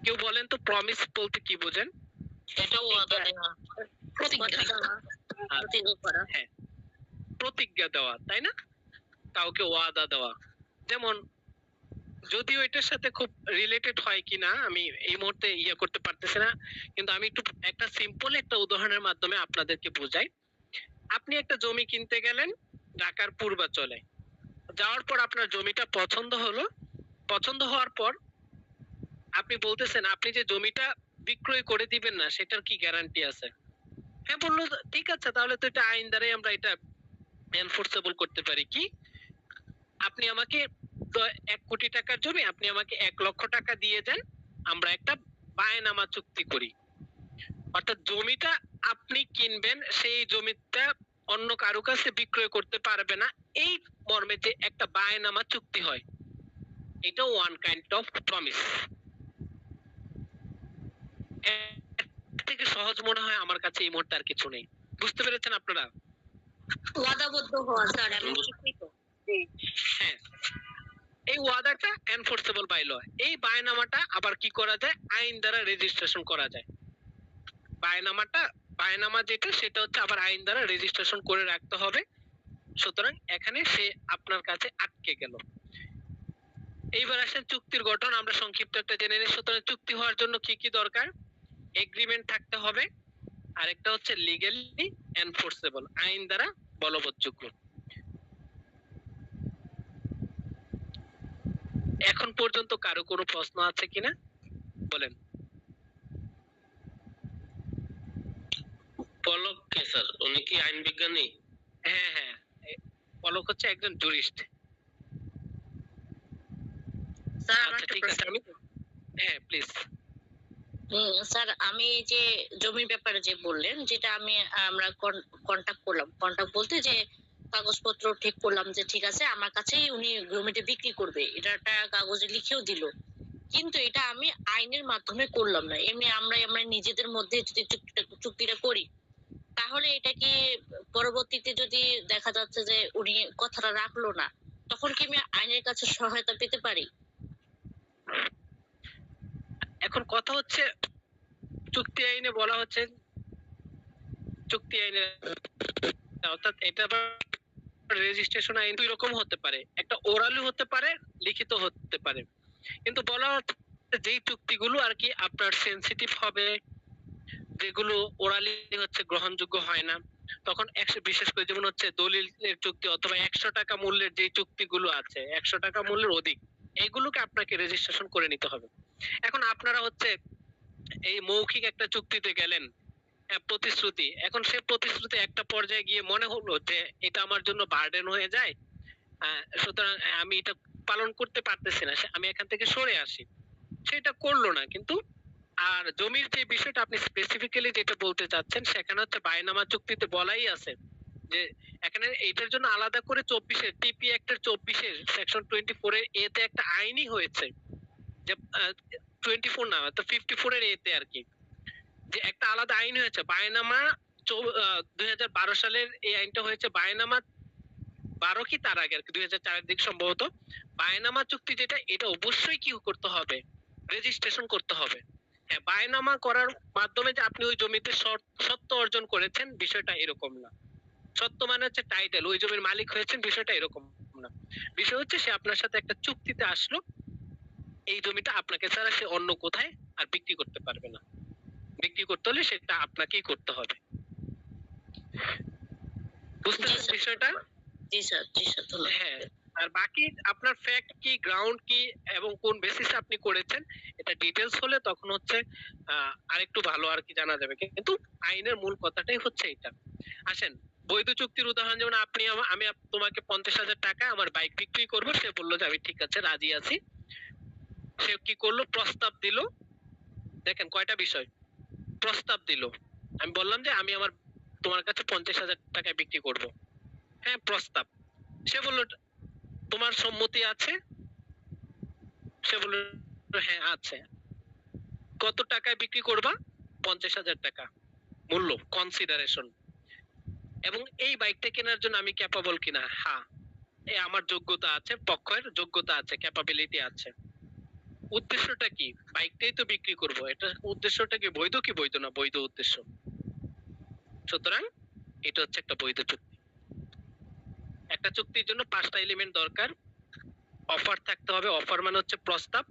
কেউ বলেন তো প্রমিস বলতে কি বোঝেন? এটা ওয়াদা দেওয়া, প্রতিজ্ঞা। কথা দেওয়া, প্রতিজ্ঞা করা। হ্যাঁ, প্রতিজ্ঞা দেওয়া, তাই না? কাউকে ওয়াদা দেওয়া। যেমন, যদিও এটার সাথে খুব রিলেটেড হয় কিনা আমি এই মুহূর্তে করতে পারতেছি না, কিন্তু আমি একটু একটা সিম্পল একটা উদাহরণের মাধ্যমে আপনাদেরকে বোঝাই। আপনি একটা জমি কিনতে গেলেন ঢাকার পূর্বাঞ্চলে, যাওয়ার পর আপনার জমিটা পছন্দ হলো। পছন্দ হওয়ার পর আপনি বলতেছেন আপনি যে জমিটা বিক্রয় করে দিবেন না সেটার কি গ্যারান্টি আছে? হ্যাঁ বললো, ঠিক আছে, তাহলে তো এটা আইন দ্বারাই আমরা এটা এনফোর্সেবল করতে পারি। কি, আপনি আমাকে তো 1 কোটি টাকার জমি আপনি আমাকে 1 লক্ষ টাকা দিয়ে দেন, আমরা একটা বায়নামা চুক্তি করি। অর্থাৎ জমিটা আপনি কিনবেন, সেই জমিটা অন্য কারো কাছে বিক্রয় করতে পারবে না, এই মর্মে যে একটা বায়নামা চুক্তি হয়, এটা ওয়ান কাইন্ড অফ প্রমিস। থেকে সহজ মনে হয় আমার কাছে এই মুহূর্তে আর কিছু নেই। বুঝতে পেরেছেন আপনারা? ওয়াদাবদ্ধ হওয়া স্যার, আমি হ্যাঁ, এই ওয়াদাটা এনফোর্সেবল বাই ল। এই বায়নামাটা আবার কি করা যায়, আইন দ্বারা রেজিস্ট্রেশন করা যায়। বায়নামা যেটা সেটা হচ্ছে আবার আইন দ্বারা রেজিস্ট্রেশন করে রাখতে হবে। সুতরাং এখানে সে আপনার কাছে আটকে গেল। এইবার আসেন চুক্তির গঠন, আমরা সংক্ষিপ্ত একটা জেনে নিই। সুতরাং চুক্তি হওয়ার জন্য কি কি দরকার? এগ্রিমেন্ট থাকতে হবে, আর একটা হচ্ছে লিগ্যালি এনফোর্সেবল, আইন দ্বারা বলবৎযোগ্য। এখন পর্যন্ত কারো কোনো প্রশ্ন আছে কিনা বলেন। পলক কে স্যার? উনি কি আইন বিজ্ঞানী? হ্যাঁ হ্যাঁ, পলক হচ্ছে একজন জুরিস্ট। স্যার আমার আচ্ছা একটা ঠিক আছে, প্রশ্ন। আমি হ্যাঁ প্লিজ। স্যার আমি এই যে জমির ব্যাপারে যে বললেন, যেটা আমরা কন্টাক্ট করলাম, কন্টাক্ট বলতে যে কাগজপত্র ঠিক করলাম যে ঠিক আছে আমার কাছেই উনি জমিটা বিক্রি করবে, এটা একটা কাগজে লিখেও দিল, কিন্তু এটা আমি আইনের মাধ্যমে করলাম না, এমনি আমরা আমরা নিজেদের মধ্যে যদি চুক্তিটা করি, তাহলে এটা কি পরবর্তীতে যদি দেখা যাচ্ছে যে উনি কথাটা রাখলো না, তখন কি আমি আইনের কাছে সহায়তা পেতে পারি? এখন কথা হচ্ছে চুক্তি আইনে বলা হচ্ছে, চুক্তি আইনে অর্থাৎ এটা আবার রেজিস্ট্রেশন আইন দুই রকম হতে পারে, একটা ওরালি হতে পারে, লিখিত হতে পারে। কিন্তু বলা হচ্ছে যেই চুক্তিগুলো আর কি আপনার সেনসিটিভ হবে, যেগুলো ওরালি হচ্ছে গ্রহণযোগ্য হয় না, তখন 100, বিশেষ করে যেমন হচ্ছে দলিলের চুক্তি অথবা 100 টাকা মূল্যের যে চুক্তিগুলো আছে, 100 টাকা মূল্যের অধিক, এগুলোকে আপনাকে রেজিস্ট্রেশন করে নিতে হবে। এখন আপনারা হচ্ছে এই মৌখিক একটা চুক্তিতে গেলেন, প্রতিশ্রুতি, এখন সে প্রতিশ্রুতি একটা পর্যায়ে গিয়ে মনে হলো যে এটা আমার জন্য বার্ডেন হয়ে যায়, সুতরাং আমি এটা পালন করতে পারতেছি না, আমি এখান থেকে সরে আসি, সেটা করলো না। কিন্তু আর জমির যে বিষয়টা আপনি স্পেসিফিক্যালি যেটা বলতে চাচ্ছেন, সেখানে হচ্ছে বায়নামা চুক্তিতে বলাই আছে যে এখানে এইটার জন্য আলাদা করে 24-এর টিপি অ্যাক্টের 24-এর সেকশন 24-এর এতে একটা আইনই হয়েছে, যে 24 না তো 54-এর এতে আর কি, যে একটা আলাদা আইন হয়েছে বায়নামা। 2012 সালের এই আইনটা হয়েছে বায়নামা 2012 কি তার আগে আর কি, 2004 এর দিক সম্ভবত। বায়নামা চুক্তি যেটা, এটা অবশ্যই কি করতে হবে, রেজিস্ট্রেশন করতে হবে। হ্যাঁ, বায়নামা করার মাধ্যমে যে আপনি ওই জমিতে সত্ত্ব অর্জন করেছেন, বিষয়টা এরকম না। সত্ত্ব মানে হচ্ছে টাইটেল, ওই জমির মালিক হয়েছেন, বিষয়টা এরকম না। বিষয় হচ্ছে সে আপনার সাথে একটা চুক্তিতে আসলো, এই জমিটা আপনাকে ছাড়া সে অন্য কোথায় আর বিক্রি করতে পারবে না। বিক্রি করতে হলে সেটা আপনাকেই করতে হবে। বুঝতে জি পারছেন স্যার। বিষয়টা? জি স্যার, জি স্যার, ধন্যবাদ। হ্যাঁ। আর বাকি আপনার ফ্যাক্ট কি, গ্রাউন্ড কি এবং কোন বেসিসে আপনি করেছেন, এটা ডিটেইলস হলে তখন হচ্ছে আরেকটু ভালো আর কি জানা যাবে। কিন্তু আইনের মূল কথাটাই হচ্ছে এটা। আসেন, বৈধ চুক্তির উদাহরণ যেমন আপনি আমি তোমাকে 50,000 টাকা আমার বাইক বিক্রি করব, সে বললো যে আমি ঠিক আছে রাজি আছি। সে কি করলো, প্রস্তাব দিল। দেখেন কয়টা বিষয়, প্রস্তাব দিল। আমি বললাম যে আমি আমার তোমার কাছে 50,000 টাকায় বিক্রি করব। হ্যাঁ, প্রস্তাব। সে বলল তোমার সম্মতি আছে? সে বলল হ্যাঁ আছে। কত টাকায় বিক্রি করবা? 50,000 টাকা মূল্য, কনসিডারেশন। এবং এই বাইকটা কেনার জন্য আমি ক্যাপাবল কিনা? হ্যাঁ, আমার যোগ্যতা আছে, পক্ষের যোগ্যতা আছে, ক্যাপাবিলিটি আছে। উদ্দেশ্যটা কি? বাইকটাই তো বিক্রি করব, এটা উদ্দেশ্যটা কি বৈধ না? বৈধ উদ্দেশ্য। সুতরাং এটা হচ্ছে একটা বৈধ চুক্তি। একটা চুক্তির জন্য 5টা এলিমেন্ট দরকার। অফার থাকতে হবে, অফার মানে হচ্ছে প্রস্তাব।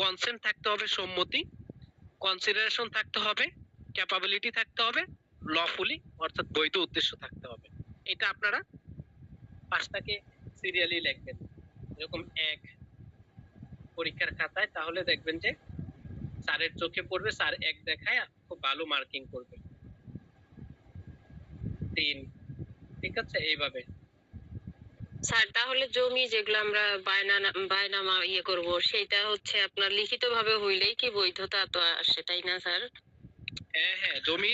কনসেন্ট থাকতে হবে, সম্মতি। কনসিডারেশন থাকতে হবে, ক্যাপাবিলিটি থাকতে হবে, লফুলি অর্থাৎ বৈধ উদ্দেশ্য থাকতে হবে। এটা আপনারা 5টাকে সিরিয়ালি লিখবেন। এরকম 1 পরীক্ষার খাতায়, তাহলে দেখবেন যে স্যারের চোখে পড়বে, স্যার 1 দেখায় খুব ভালো মার্কিং করবে। 3, ঠিক আছে, এইভাবে। স্যার তাহলে জমি যেগুলো আমরা বায়নামা করব, সেটা হচ্ছে আপনার লিখিত ভাবে হইলেই কি বৈধতা তো আসে, তাই না স্যার? হ্যাঁ হ্যাঁ, জমি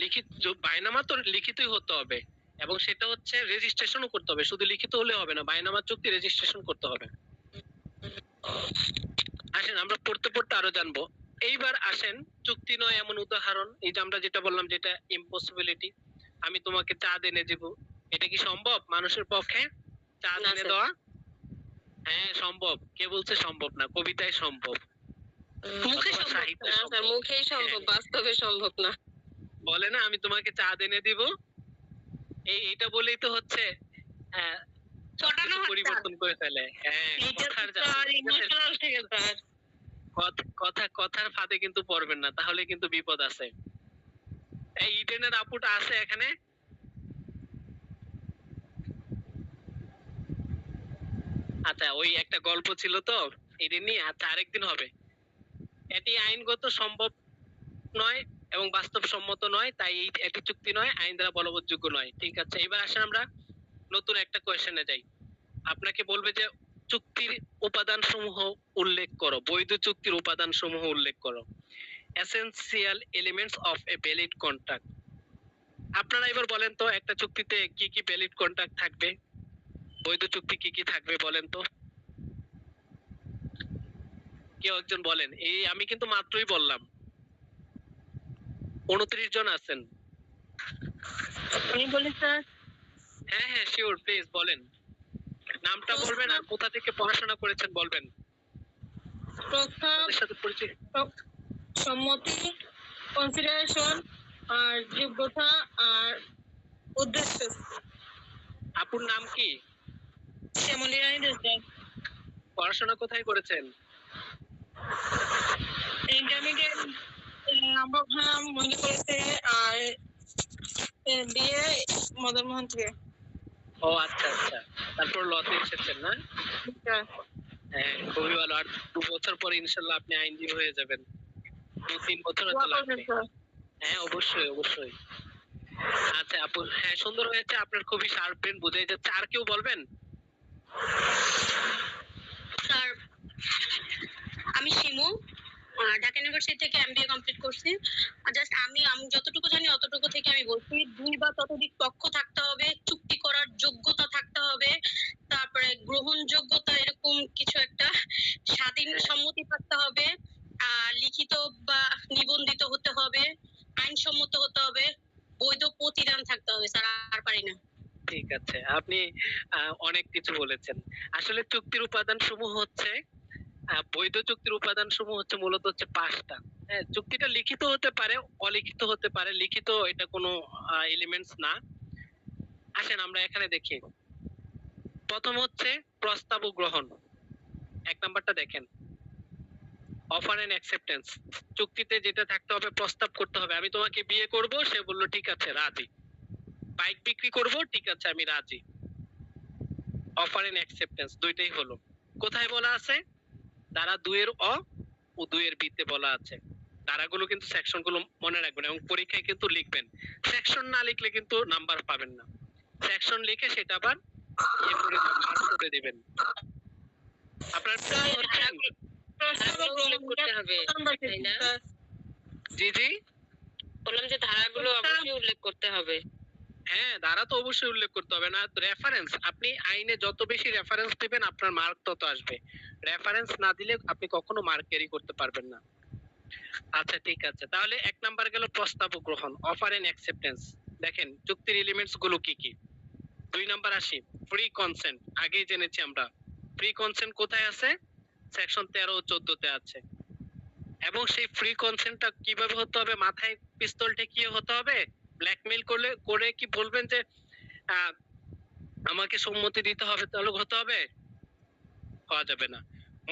লিখিত বায়নামা তো লিখিতই হতে হবে, এবং সেটা হচ্ছে রেজিস্ট্রেশনও করতে হবে। শুধু লিখিত হলে হবে না, বায়নামা চুক্তি রেজিস্ট্রেশন করতে হবে। আসেন আমরা পড়তে পড়তে আরো জানবো। এইবার আসেন, চুক্তি নয় এমন উদাহরণ, এই যে আমরা যেটা বললাম, যেটা ইম্পসিবিলিটি। আমি তোমাকে চা এনে দিব, এটা কি সম্ভব মানুষের পক্ষে? চা না এনে স্যার। দেওয়া? হ্যাঁ সম্ভব। কে বলছে সম্ভব না? কবিতায় সম্ভব, মুখে অথবা সম্ভব সাহিত্যে না স্যার, সম্ভব। মুখেই সম্ভব, হ্যাঁ। বাস্তবে সম্ভব না। বলে না আমি তোমাকে চা এনে দিব, এইটা বলেই তো হচ্ছে আহ, চটানো সবকিছু হাত পরিবর্তন করে ফেলে। হ্যাঁ, এইটা কথার তো জাদু, আর ঠিক আছে? ইমোশনাল থেকে স্যার। কথার ফাঁদে কিন্তু পড়বেন না, তাহলে কিন্তু বিপদ আছে। এই ইডেনের আপুটা আছে এখানে? আচ্ছা, ওই একটা গল্প ছিল তো ইডেন নিয়ে। আচ্ছা, আরেকদিন হবে। এটি আইনগত সম্ভব নয় এবং বাস্তবসম্মত নয়, তাই এটি চুক্তি নয়, আইন দ্বারা বলবৎযোগ্য নয়। ঠিক আছে, এবার আসেন আমরা নতুন একটা কোয়েশ্চেনে যাই। আপনাকে বলবে যে চুক্তির উপাদান সমূহ উল্লেখ করো, বৈধ চুক্তির উপাদান সমূহ উল্লেখ করো, essential elements of a valid contract. আপনারা এবার বলেন তো একটা চুক্তিতে কি কি ভ্যালিড কন্ট্রাক্ট থাকবে, বৈধ চুক্তি কি কি থাকবে বলেন তো। কেউ একজন বলেন। এই আমি কিন্তু মাত্রই বললাম, 29 জন আছেন। আমি বলি স্যার, হ্যাঁ হ্যাঁ শিওর, প্লিজ বলেন। নামটা বলবেন আর কোথা থেকে পড়াশোনা করেছেন বলবেন। প্রস্তাব, তাদের সাথে পরিচয়। সম্মতি, কনসিডারেশন, আর যোগ্যতা, আর উদ্দেশ্য। আপুর নাম কি? শ্যামলী রানী স্যার। পড়াশোনা কোথায় করেছেন? ইন্টারমিডিয়েট আবহাম মনে করেছে, আর বিয়ে মদন মোহন থেকে। ও আচ্ছা আচ্ছা, তারপর লতে এসেছেন না? হ্যাঁ, খুবই ভালো। আর 2 বছর পর ইনশাল্লাহ আপনি আইনজীবী হয়ে যাবেন। 2-3 বছর হয়তো লাগবে। হ্যাঁ অবশ্যই অবশ্যই। আচ্ছা আপু, হ্যাঁ সুন্দর হয়েছে, আপনার খুবই শার্প ব্রেন, বোঝাই যাচ্ছে। আর কেউ বলবেন? স্যার আমি শিমু, ঢাকা ইউনিভার্সিটি থেকে এমবিএ কমপ্লিট করছি। জাস্ট আমি যতটুকু জানি অতটুকু থেকে আমি বলছি, 2 বা ততোধিক পক্ষ থাকতে হবে, চুক্তি করার যোগ্যতা থাকতে হবে, তারপরে গ্রহণযোগ্যতা এরকম কিছু একটা, স্বাধীন সম্মতি থাকতে হবে, লিখিত বা নিবন্ধিত হতে হবে, আইনসম্মত হতে হবে, বৈধ প্রতিদান থাকতে হবে। স্যার আর পারি না। ঠিক আছে, আপনি অনেক কিছু বলেছেন। আসলে চুক্তির উপাদান সমূহ হচ্ছে বৈধ চুক্তির উপাদান সমূহ হচ্ছে মূলত হচ্ছে 5টা। হ্যাঁ, চুক্তিটা লিখিত হতে পারে, অলিখিত হতে পারে। লিখিত এটা কোনো এলিমেন্টস না। আসেন আমরা এখানে দেখি। প্রথম হচ্ছে প্রস্তাব ও গ্রহণ। 1 নাম্বারটা দেখেন। Offer and acceptance. চুক্তিতে যেটা থাকতে হবে, প্রস্তাব করতে হবে আমি তোমাকে বিয়ে করব, সে বলল ঠিক আছে রাজি। বাইক বিক্রি করব, ঠিক আছে আমি রাজি। অফার এন্ড অ্যাকসেপ্টেন্স দুইটাই হলো। কোথায় বলা আছে? ধারা 2 এর অ ও 2 এর বি তে বলা আছে। ধারাগুলো কিন্তু সেকশন গুলো মনে রাখবেন এবং পরীক্ষায় কিন্তু লিখবেন। সেকশন না লিখলে কিন্তু নাম্বার পাবেন না। সেকশন লিখে সেটা আবার ইয়ে করে মার্ক করে দিবেন। আপনার প্রশ্ন হচ্ছে ধারাগুলো উল্লেখ করতে হবে, তাই না? জি জি বললাম যে ধারাগুলো অবশ্যই উল্লেখ করতে হবে। হ্যাঁ, ধারা তো অবশ্যই উল্লেখ করতে হবে। না রেফারেন্স, আপনি আইনে যত বেশি রেফারেন্স দিবেন আপনার মার্ক তত আসবে। রেফারেন্স না দিলে আপনি কখনো মার্ক ক্যারি করতে পারবেন না। আচ্ছা ঠিক আছে, তাহলে 1 নাম্বার গেল প্রস্তাব ও গ্রহণ, অফার এন্ড অ্যাকসেপ্টেন্স। দেখেন চুক্তির এলিমেন্টস গুলো কি কি। 2 নাম্বার আসি ফ্রি কনসেন্ট। আগেই জেনেছি আমরা ফ্রি কনসেন্ট কোথায় আছে, সেকশন 13 ও 14 তে আছে। এবং সেই ফ্রি কনসেন্টটা কিভাবে হতে হবে, মাথায় পিস্তল ঠেকিয়ে হতে হবে, ব্ল্যাকমেইল করে কি বলবেন যে আহ, আমাকে সম্মতি দিতে হবে তাহলে হতে হবে? হওয়া যাবে না।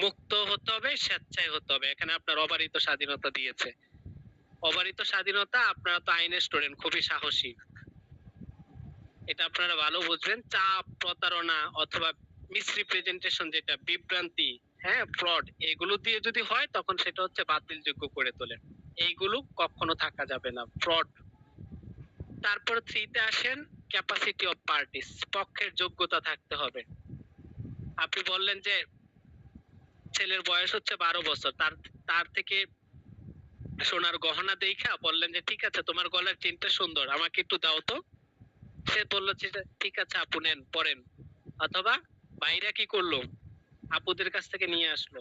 মুক্ত হতে হবে, স্বেচ্ছায় হতে হবে। এখানে আপনার অবারিত স্বাধীনতা দিয়েছে। অবারিত স্বাধীনতা, আপনারা তো আইনের স্টুডেন্ট, খুবই সাহসী, এটা আপনারা ভালো বুঝবেন। চাপ, প্রতারণা অথবা মিসরিপ্রেজেন্টেশন, যেটা বিভ্রান্তি, হ্যাঁ ফ্রড, এগুলো দিয়ে যদি হয় তখন সেটা হচ্ছে বাতিলযোগ্য করে তোলে। এইগুলো কখনো থাকা যাবে না, ফ্রড। তারপর 3 তে আসেন, ক্যাপাসিটি অফ পার্টিস, পক্ষের যোগ্যতা থাকতে হবে। আপনি বললেন যে ছেলের বয়স হচ্ছে 12 বছর, তার তার থেকে সোনার গহনা দেখা বললেন যে ঠিক আছে তোমার গলার চেনটা সুন্দর, আমাকে একটু দাও তো। সে বললো যে ঠিক আছে আপু নেন পরেন। অথবা ভাইরা কি করলো, আপুদের কাছ থেকে নিয়ে আসলো।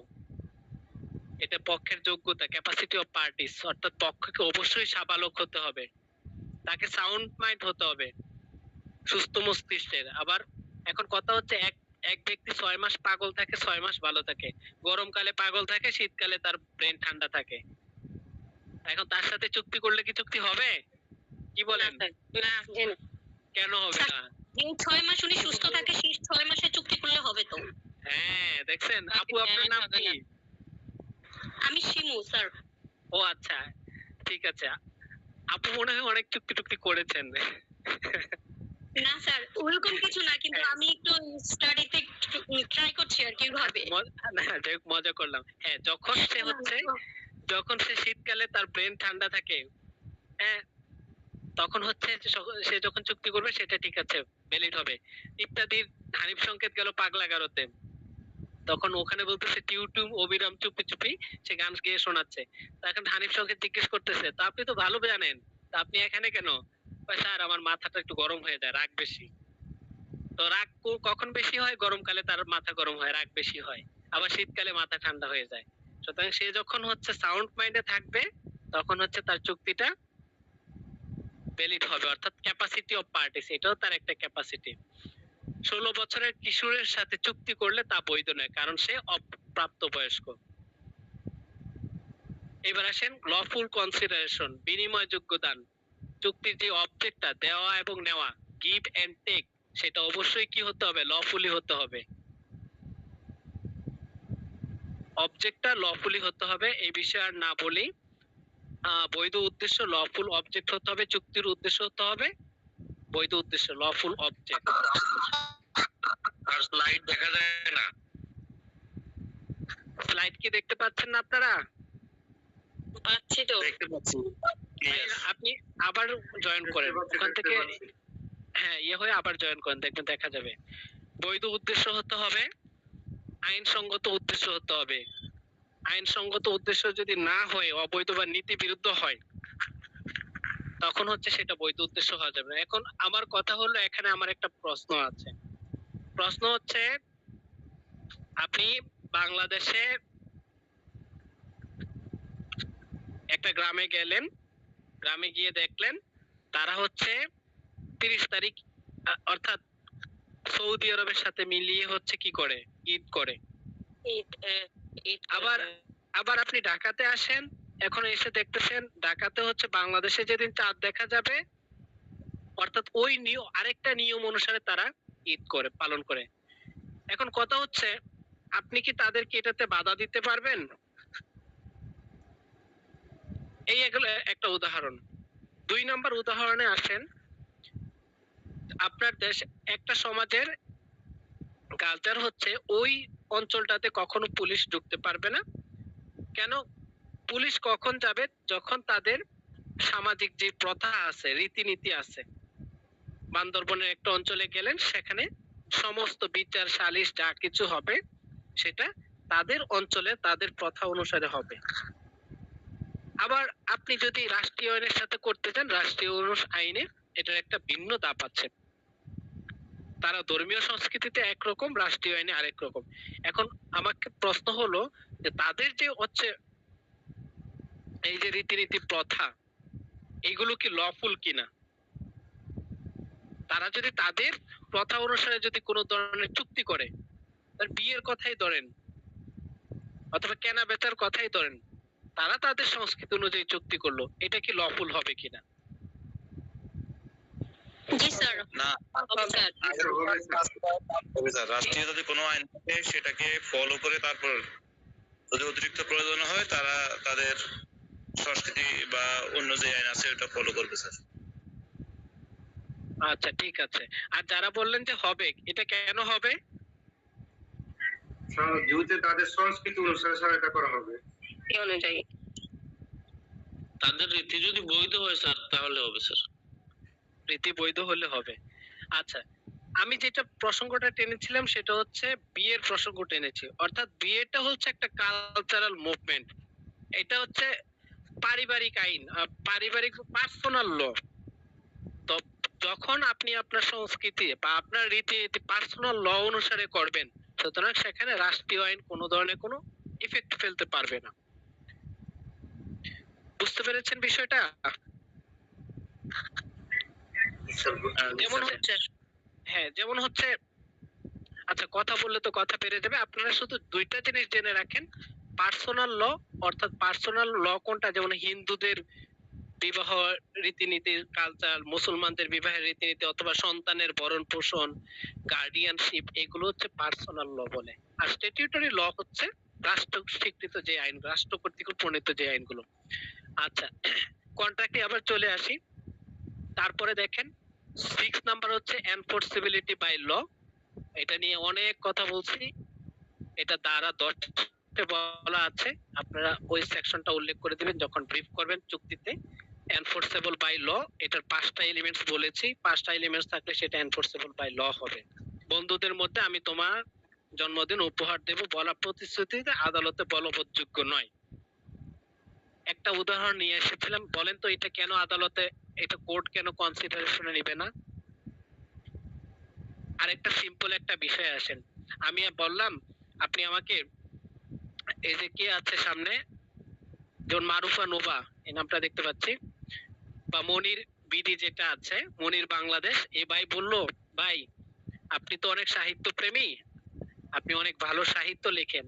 এটা পক্ষের যোগ্যতা, ক্যাপাসিটি অফ পার্টিস, অর্থাৎ পক্ষকে অবশ্যই সাবালক হতে হবে, তাকে সাউন্ড মাইন্ড হতে হবে, সুস্থ মস্তিষ্কের। আবার এখন কথা হচ্ছে এক এক ব্যক্তি 6 মাস পাগল থাকে, 6 মাস ভালো থাকে। গরমকালে পাগল থাকে, শীতকালে তার ব্রেন ঠান্ডা থাকে। এখন তার সাথে চুক্তি করলে কি চুক্তি হবে? কি না বলেন? স্যার, না কেন হবে না? যে 6 মাস উনি সুস্থ থাকে, সেই 6 মাসে চুক্তি করলে হবে তো। হ্যাঁ দেখছেন আপু, আপনার নাম হবে কি? না। আমি শিমু স্যার। ও আচ্ছা ঠিক আছে। আপু মনে হয় অনেক চুক্তি টুক্তি করেছেন। না স্যার, ওরকম কিছু না, কিন্তু আমি একটু স্টাডিতে ট্রাই করছি আর কি ভাবে। না যাই হোক, মজা করলাম। হ্যাঁ, যখন সে শীতকালে তার ব্রেন ঠান্ডা থাকে, হ্যাঁ তখন হচ্ছে যে সে যখন চুক্তি করবে সেটা ঠিক আছে, ভ্যালিড হবে। ইত্যাদির হানিফ সংকেত গেল পাগলা গারোতে, তখন ওখানে বলতেছে টিউ টু অবিরাম চুপি চুপি সে গান গেয়ে শোনাচ্ছে। তখন হানিফ সংকেত জিজ্ঞেস করতেছে তা আপনি তো ভালো জানেন, তা আপনি এখানে কেন? কয়, স্যার আমার মাথাটা একটু গরম হয়ে যায়, রাগ বেশি। তো রাগ কখন বেশি হয়? গরমকালে তার মাথা গরম হয়, রাগ বেশি হয়। আবার শীতকালে মাথা ঠান্ডা হয়ে যায়। সুতরাং সে যখন হচ্ছে সাউন্ড মাইন্ডে থাকবে তখন হচ্ছে তার চুক্তিটা ভ্যালিড হবে, অর্থাৎ ক্যাপাসিটি অফ পার্টিস, এটাও তার একটা ক্যাপাসিটি। 16 বছরের কিশোরের সাথে চুক্তি করলে তা বৈধ নয়, কারণ সে অপ্রাপ্তবয়স্ক। এবার আসেন লফুল কনসিডারেশন, বিনিময়যোগ্য দান। চুক্তির যে অবজেক্টটা, দেওয়া এবং নেওয়া, গিভ এন্ড টেক, সেটা অবশ্যই কি হতে হবে? লফুলি হতে হবে। অবজেক্টটা লফুলি হতে হবে, এই বিষয়ে আর না বলি। বৈধ উদ্দেশ্য, লফুল অবজেক্ট হতে হবে, চুক্তির উদ্দেশ্য হতে হবে বৈধ উদ্দেশ্য, লফুল অবজেক্ট। আর স্লাইড দেখা যায় না। স্লাইড কি দেখতে পাচ্ছেন না আপনারা? পাচ্ছি তো। দেখতে পাচ্ছি। আপনি আবার জয়েন করেন ওখান থেকে, হ্যাঁ ইয়ে হয়ে আবার জয়েন করেন, দেখবেন দেখা যাবে। বৈধ উদ্দেশ্য হতে হবে, আইনসঙ্গত উদ্দেশ্য হতে হবে। আইনসঙ্গত উদ্দেশ্য যদি না হয়, অবৈধ বা নীতি বিরুদ্ধ হয়, তখন হচ্ছে সেটা বৈধ উদ্দেশ্য হওয়া যাবে না। এখন আমার কথা হলো, এখানে আমার একটা প্রশ্ন আছে। প্রশ্ন হচ্ছে, আপনি বাংলাদেশে একটা গ্রামে গেলেন, গ্রামে গিয়ে দেখলেন তারা হচ্ছে 30 তারিখ অর্থাৎ সৌদি আরবের সাথে মিলিয়ে হচ্ছে কি করে, ঈদ করে। ঈদ ঈদ আবার- আবার আপনি ঢাকাতে আসেন, এখন এসে দেখতেছেন ঢাকাতে হচ্ছে বাংলাদেশে যেদিন চাঁদ দেখা যাবে, অর্থাৎ ওই নিয়ম, আরেকটা নিয়ম অনুসারে তারা ঈদ করে, পালন করে। এখন কথা হচ্ছে, আপনি কি তাদেরকে এটাতে বাধা দিতে পারবেন? এই এগুলো একটা উদাহরণ। 2 নম্বর উদাহরণে আসেন, আপনার দেশ, একটা সমাজের কালচার হচ্ছে ওই অঞ্চলটাতে কখনো পুলিশ ঢুকতে পারবে না। কেন? পুলিশ কখন যাবে? যখন তাদের সামাজিক যে প্রথা আছে, রীতিনীতি আছে। বান্দরবনের একটা অঞ্চলে গেলেন, সেখানে সমস্ত বিচার সালিশ যা কিছু হবে সেটা তাদের অঞ্চলে তাদের প্রথা অনুসারে হবে। আবার আপনি যদি রাষ্ট্রীয় আইনের সাথে করতে চান, রাষ্ট্রীয় আইনে এটার একটা ভিন্ন ধাপ আছে। তারা ধর্মীয় সংস্কৃতিতে একরকম, রাষ্ট্রীয় আইনে আরেক রকম। এখন আমাকে প্রশ্ন হলো যে তাদের যে হচ্ছে এই যে রীতিনীতি প্রথা, এগুলো কি লফুল কিনা? তারা যদি তাদের প্রথা অনুসারে যদি কোনো ধরনের চুক্তি করে, তার বিয়ের কথাই ধরেন অথবা কেনা বেচার কথাই ধরেন, তারা তাদের সংস্কৃতি অনুযায়ী চুক্তি করলো, এটা কি লফুল হবে কিনা? জি স্যার। না, হবে স্যার। তবে স্যার রাষ্ট্রীয় যদি কোনো আইন থাকে সেটাকে ফলো করে, তারপর যদি অতিরিক্ত প্রয়োজন হয় তারা তাদের সংস্কৃতি বা অন্য যে আইন আছে ওটা ফলো করবে স্যার। আচ্ছা, ঠিক আছে। আর যারা বললেন যে হবে, এটা কেন হবে? যেহেতু তাদের সংস্কৃতি অনুসারে স্যার এটা করা হবে। এই অনুযায়ী তাদের রীতি যদি বৈধ হয় স্যার তাহলে হবে স্যার। রীতি বৈধ হলে হবে। আচ্ছা, আমি যেটা প্রসঙ্গটা টেনেছিলাম সেটা হচ্ছে বিয়ের প্রসঙ্গ টেনেছি। অর্থাৎ বিয়েটা হচ্ছে একটা কালচারাল মুভমেন্ট। এটা হচ্ছে পারিবারিক আইন, পারিবারিক পার্সোনাল ল। তো যখন আপনি আপনার সংস্কৃতি বা আপনার রীতিনীতি পার্সোনাল ল অনুসারে করবেন, সুতরাং সেখানে রাষ্ট্রীয় আইন কোনো ধরনের কোনো ইফেক্ট ফেলতে পারবে না। বুঝতে পেরেছেন বিষয়টা? যেমন হচ্ছে, হ্যাঁ, যেমন হচ্ছে, আচ্ছা কথা বললে তো কথা পেরে যাবে। আপনারা শুধু 2টা জিনিস জেনে রাখেন, পার্সোনাল ল, অর্থাৎ পার্সোনাল ল কোনটা, যেমন হিন্দুদের বিবাহ রীতিনীতির কালচার, মুসলমানদের বিবাহের রীতিনীতি অথবা সন্তানের ভরণ পোষণ, গার্ডিয়ানশিপ, এগুলো হচ্ছে পার্সোনাল ল বলে। আর স্ট্যাটিউটরি ল হচ্ছে রাষ্ট্র স্বীকৃত যে আইন, রাষ্ট্র কর্তৃক প্রণীত যে আইনগুলো। আচ্ছা, কন্ট্রাক্টে আবার চলে আসি। তারপরে দেখেন 6 নাম্বার হচ্ছে এনফোর্সিবিলিটি বাই ল। এটা নিয়ে অনেক কথা বলছি, এটা দ্বারা 10 বলা আছে, আপনারা ওই সেকশনটা উল্লেখ করে দিবেন যখন ব্রিফ করবেন চুক্তিতে। এনফোর্সেবল বাই ল, এটার 5টা এলিমেন্টস বলেছি, 5টা এলিমেন্টস থাকলে সেটা এনফোর্সেবল বাই ল হবে। বন্ধুদের মধ্যে আমি তোমার জন্মদিন উপহার দেব বলা প্রতিশ্রুতিতে আদালতে বলবৎযোগ্য নয়। একটা উদাহরণ নিয়ে এসেছিলাম, বলেন তো এটা কেন আদালতে, এটা কোর্ট কেন কনসিডারেশনে নেবে না? আরেকটা সিম্পল একটা বিষয় আসেন, আমি বললাম আপনি আমাকে, এই যে কে আছে সামনে, যেমন মারুফা নোভা, এই নামটা দেখতে পাচ্ছি, বা মনির বিডি যেটা আছে, মনির বাংলাদেশ, এই ভাই বললো, ভাই আপনি তো অনেক সাহিত্য প্রেমী, আপনি অনেক ভালো সাহিত্য লেখেন,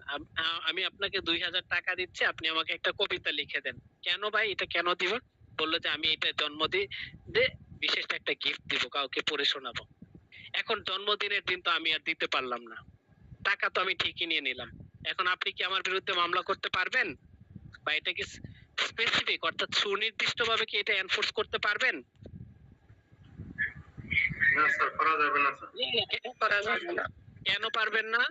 আমি আপনাকে 2000 টাকা দিচ্ছি, আপনি আমাকে একটা কবিতা লিখে দেন। কেন ভাই, এটা কেন দিব? বললো যে আমি এটা জন্মদিনে বিশেষ একটা গিফট দিব, কাউকে পড়ে শোনাবো। এখন জন্মদিনের দিন তো আমি আর দিতে পারলাম না, টাকা তো আমি ঠিকই নিয়ে নিলাম। এখন আপনি কি আমার বিরুদ্ধে মামলা করতে পারবেন? বা এটা কি স্পেসিফিক, অর্থাৎ সুনির্দিষ্ট ভাবে কি এটা এনফোর্স করতে পারবেন? না স্যার, করা যাবে না স্যার। করা যাবে না। কেন পারবেন না?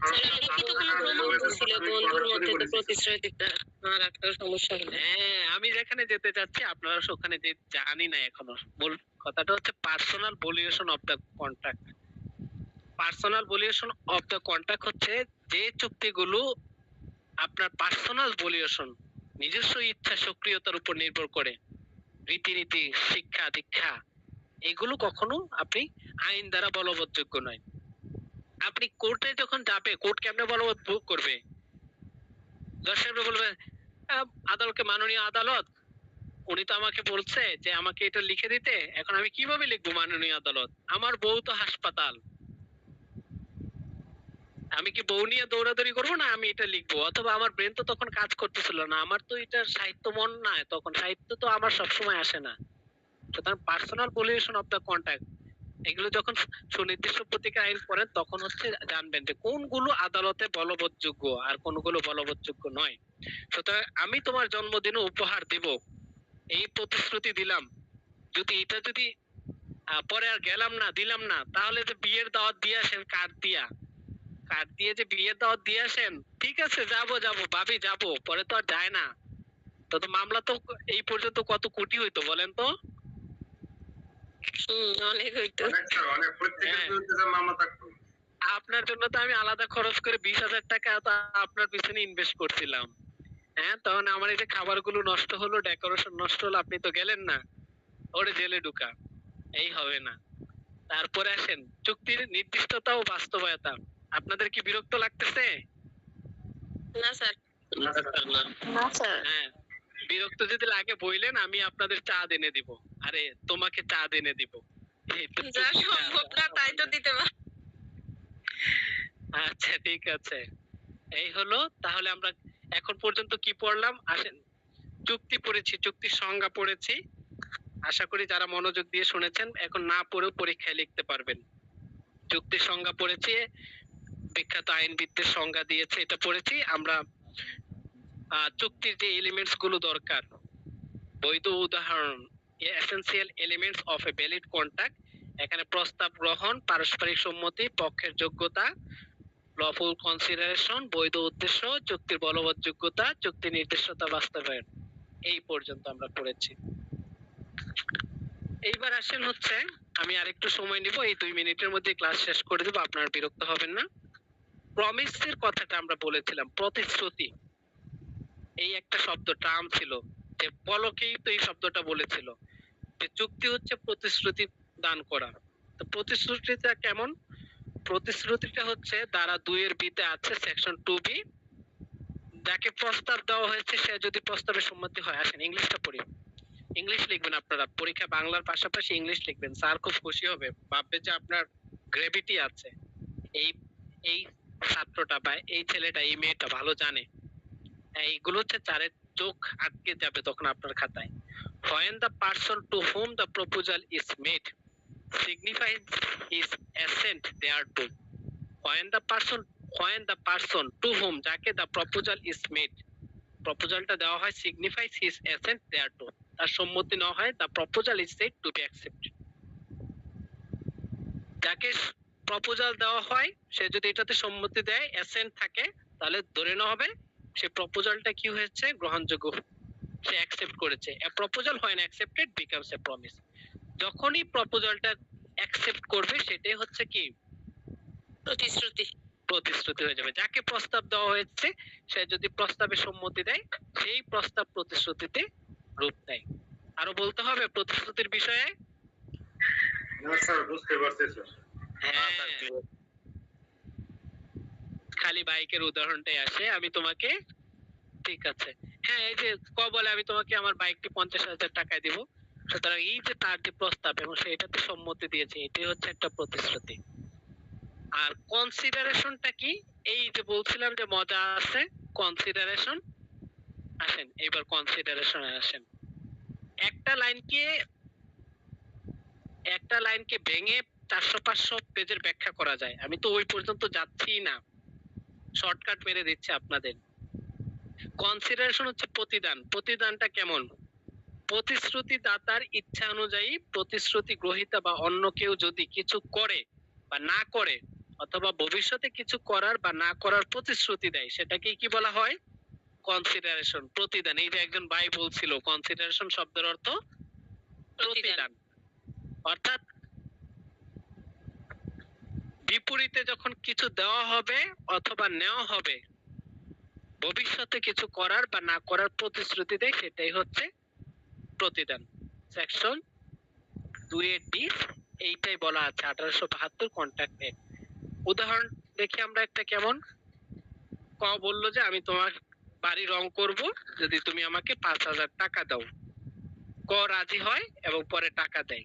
স্যার লিখিত কোনো প্রমাণ ছিল বন্ধুর মধ্যে তো প্রতিশ্রুতিটা আর একটা সমস্যা হলো। হ্যাঁ, আমি যেখানে যেতে চাচ্ছি আপনারা ওখানে জানি না এখনো। মূল কথাটা হচ্ছে personal volition of the contract. Personal volition of the contract হচ্ছে যে চুক্তিগুলো আপনার পার্সোনাল ভলিউশন, নিজস্ব ইচ্ছা সক্রিয়তার উপর নির্ভর করে, রীতিনীতি, শিক্ষা দীক্ষা, এগুলো কখনো আপনি আইন দ্বারা বলবৎযোগ্য নয়। আপনি কোর্টে যখন যাবে, কোর্ট কেমনে বলবৎ করবে? দর্শক বলবে আদালতকে, মাননীয় আদালত, উনি তো আমাকে বলছে যে আমাকে এটা লিখে দিতে, এখন আমি কিভাবে লিখবো মাননীয় আদালত, আমার বউ তো হাসপাতাল, আমি কি বউ নিয়ে দৌড়াদৌড়ি করবো না আমি এটা লিখবো, অথবা আমার ব্রেন তো তখন কাজ করতেছিল না, আমার তো এটা সাহিত্য মন না, তখন সাহিত্য তো আমার সবসময় আসে না। সুতরাং personal valuation of the contact, এগুলো যখন সুনির্দিষ্ট প্রতীকের আইন পড়েন তখন হচ্ছে জানবেন যে কোনগুলো আদালতে বলবৎযোগ্য আর কোনগুলো বলবৎযোগ্য নয়। সুতরাং আমি তোমার জন্মদিনে উপহার দিব, এই প্রতিশ্রুতি দিলাম, যদি এটা যদি পরে আর গেলাম না, দিলাম না, তাহলে যে বিয়ের দাওয়াত দিয়ে আসেন কার্ড দিয়ে যে বিয়ের দাওয়াত দিয়ে আসেন, ঠিক আছে যাবো ভাবি যাবো, পরে তো আর যায় না। তো তো মামলা তো এই পর্যন্ত কত কোটি হইতো বলেন তো? অনেক হইতো। অনেক স্যার, অনেক প্রত্যেকের হ্যাঁ। বিরুদ্ধে যে মামলা থাকতো। আপনার জন্য তো আমি আলাদা খরচ করে 20,000 টাকা তো আপনার পিছনে ইনভেস্ট করছিলাম। হ্যাঁ, তখন আমার এই যে খাবারগুলো নষ্ট হলো, ডেকোরেশন নষ্ট হলো, আপনি তো গেলেন না, ওরে জেলে ঢুকা, এই হবে না। তারপরে আসেন চুক্তির নির্দিষ্টতা ও বাস্তবতা। আপনাদের কি বিরক্ত লাগতেছে? না স্যার। না স্যার, না। না স্যার। হ্যাঁ, বিরক্ত যদি লাগে বইলেন, আমি আপনাদের চা এনে দিব। আরে তোমাকে চা এনে দিব। এই তো যা চুক্তিতে সম্ভব আছে। না তাই তো দিতে পার। আচ্ছা ঠিক আছে, এই হলো। তাহলে আমরা এখন পর্যন্ত কি পড়লাম আসেন, চুক্তি পড়েছি, চুক্তির সংজ্ঞা পড়েছি। আশা করি যারা মনোযোগ দিয়ে শুনেছেন এখন না পড়েও পরীক্ষায় লিখতে পারবেন। চুক্তির সংজ্ঞা পড়েছি, বিখ্যাত আইনবিদদের সংজ্ঞা দিয়েছে, এটা পড়েছি আমরা। চুক্তির যে এলিমেন্টস গুলো দরকার, বৈধ উদাহরণ, essential elements of a valid contract, এখানে প্রস্তাব গ্রহণ, পারস্পরিক সম্মতি, পক্ষের যোগ্যতা, লফুল কনসিডারেশন, বৈধ উদ্দেশ্য, চুক্তির বলবৎযোগ্যতা, চুক্তি নির্দিষ্টতা বাস্তবায়ন, এই পর্যন্ত আমরা পড়েছি। এইবার আসেন হচ্ছে, আমি আরেকটু সময় নিব, এই 2 মিনিটের মধ্যে ক্লাস শেষ করে দেবো, আপনারা বিরক্ত হবেন না। প্রমিসের কথাটা আমরা বলেছিলাম, প্রতিশ্রুতি, এই একটা শব্দ টার্ম ছিল, যে পলকেই তো এই শব্দটা বলেছিল যে চুক্তি হচ্ছে প্রতিশ্রুতি দান করা। তো প্রতিশ্রুতিটা কেমন? প্রতিশ্রুতিটা হচ্ছে ধারা 2 এর বিতে আছে সেকশন 2B, যাকে প্রস্তাব দেওয়া হয়েছে সে যদি প্রস্তাবে সম্মতি হয়। আসেন ইংলিশটা পড়ি, ইংলিশ লিখবেন আপনারা পরীক্ষা, বাংলার পাশাপাশি ইংলিশ লিখবেন, স্যার খুব খুশি হবে, ভাববে যে আপনার গ্রেভিটি আছে, এই এই ছাত্রটা বা এই ছেলেটা এই মেয়েটা ভালো জানে। এইগুলো হচ্ছে চারের চোখ আটকে যাবে তখন আপনার খাতায়। When the person to whom the proposal is made signifies his assent thereto. When the person to whom যাকে the proposal is made, প্রপোজালটা দেওয়া হয়, signifies his assent thereto, তার সম্মতি নেওয়া হয়, the proposal is said to be accepted. যাকে প্রপোজাল দেওয়া হয় সে যদি এটাতে সম্মতি দেয়, অ্যাসেন্ট থাকে, তাহলে ধরে নেওয়া হবে সে প্রপোজালটা কি হয়েছে, গ্রহণযোগ্য, সে অ্যাকসেপ্ট করেছে। এ proposal when accepted becomes a promise. যখনই প্রপোজালটা অ্যাকসেপ্ট করবে সেটাই হচ্ছে কি, প্রতিশ্রুতি। প্রতিশ্রুতি হয়ে যাবে। যাকে প্রস্তাব দেওয়া হয়েছে সে যদি প্রস্তাবে সম্মতি দেয়, সেই প্রস্তাব প্রতিশ্রুতিতে রূপ নেয়। আরো বলতে হবে প্রতিশ্রুতির বিষয়ে? না স্যার, বুঝতে পারছি স্যার। হ্যাঁ, খালি বাইকের উদাহরণটাই আসে, আমি তোমাকে, ঠিক আছে, হ্যাঁ, এই যে বলে আমি তোমাকে আমার বাইকটি 50,000 টাকায় দিব, সুতরাং এই যে তার যে প্রস্তাব এবং সে এটাতে সম্মতি দিয়েছে, এটাই হচ্ছে একটা প্রতিশ্রুতি। আর কনসিডারেশনটা কি? এই যে বলছিলাম যে মজা আছে কনসিডারেশন। আসেন এবার কনসিডারেশনে আসেন। একটা লাইনকে ভেঙে 400-500 পেজের ব্যাখ্যা করা যায়, আমি তো ওই পর্যন্ত যাচ্ছি না, শর্টকাট মেরে দিচ্ছি আপনাদের। কনসিডারেশন হচ্ছে প্রতিদান। প্রতিদানটা কেমন? প্রতিশ্রুতি দাতার ইচ্ছা অনুযায়ী প্রতিশ্রুতি গ্রহীতা বা অন্য কেউ যদি কিছু করে বা না করে, অথবা ভবিষ্যতে কিছু করার বা না করার প্রতিশ্রুতি দেয়, সেটাকে কি বলা হয়? কনসিডারেশন, প্রতিদান। এই যে একজন ভাই বলছিল কনসিডারেশন শব্দের অর্থ প্রতিদান, অর্থাৎ বিপরীতে যখন কিছু দেওয়া হবে অথবা নেওয়া হবে, ভবিষ্যতে কিছু করার বা না করার প্রতিশ্রুতি দেয়, সেটাই হচ্ছে প্রতিদান। সেকশন 2A-D এইটাই বলা আছে 1872 কন্ট্রাক্ট এক্ট। উদাহরণ দেখি আমরা একটা, কেমন? ক বললো যে আমি তোমার বাড়ি রং করব যদি তুমি আমাকে 5,000 টাকা দাও। ক রাজি হয় এবং পরে টাকা দেয়।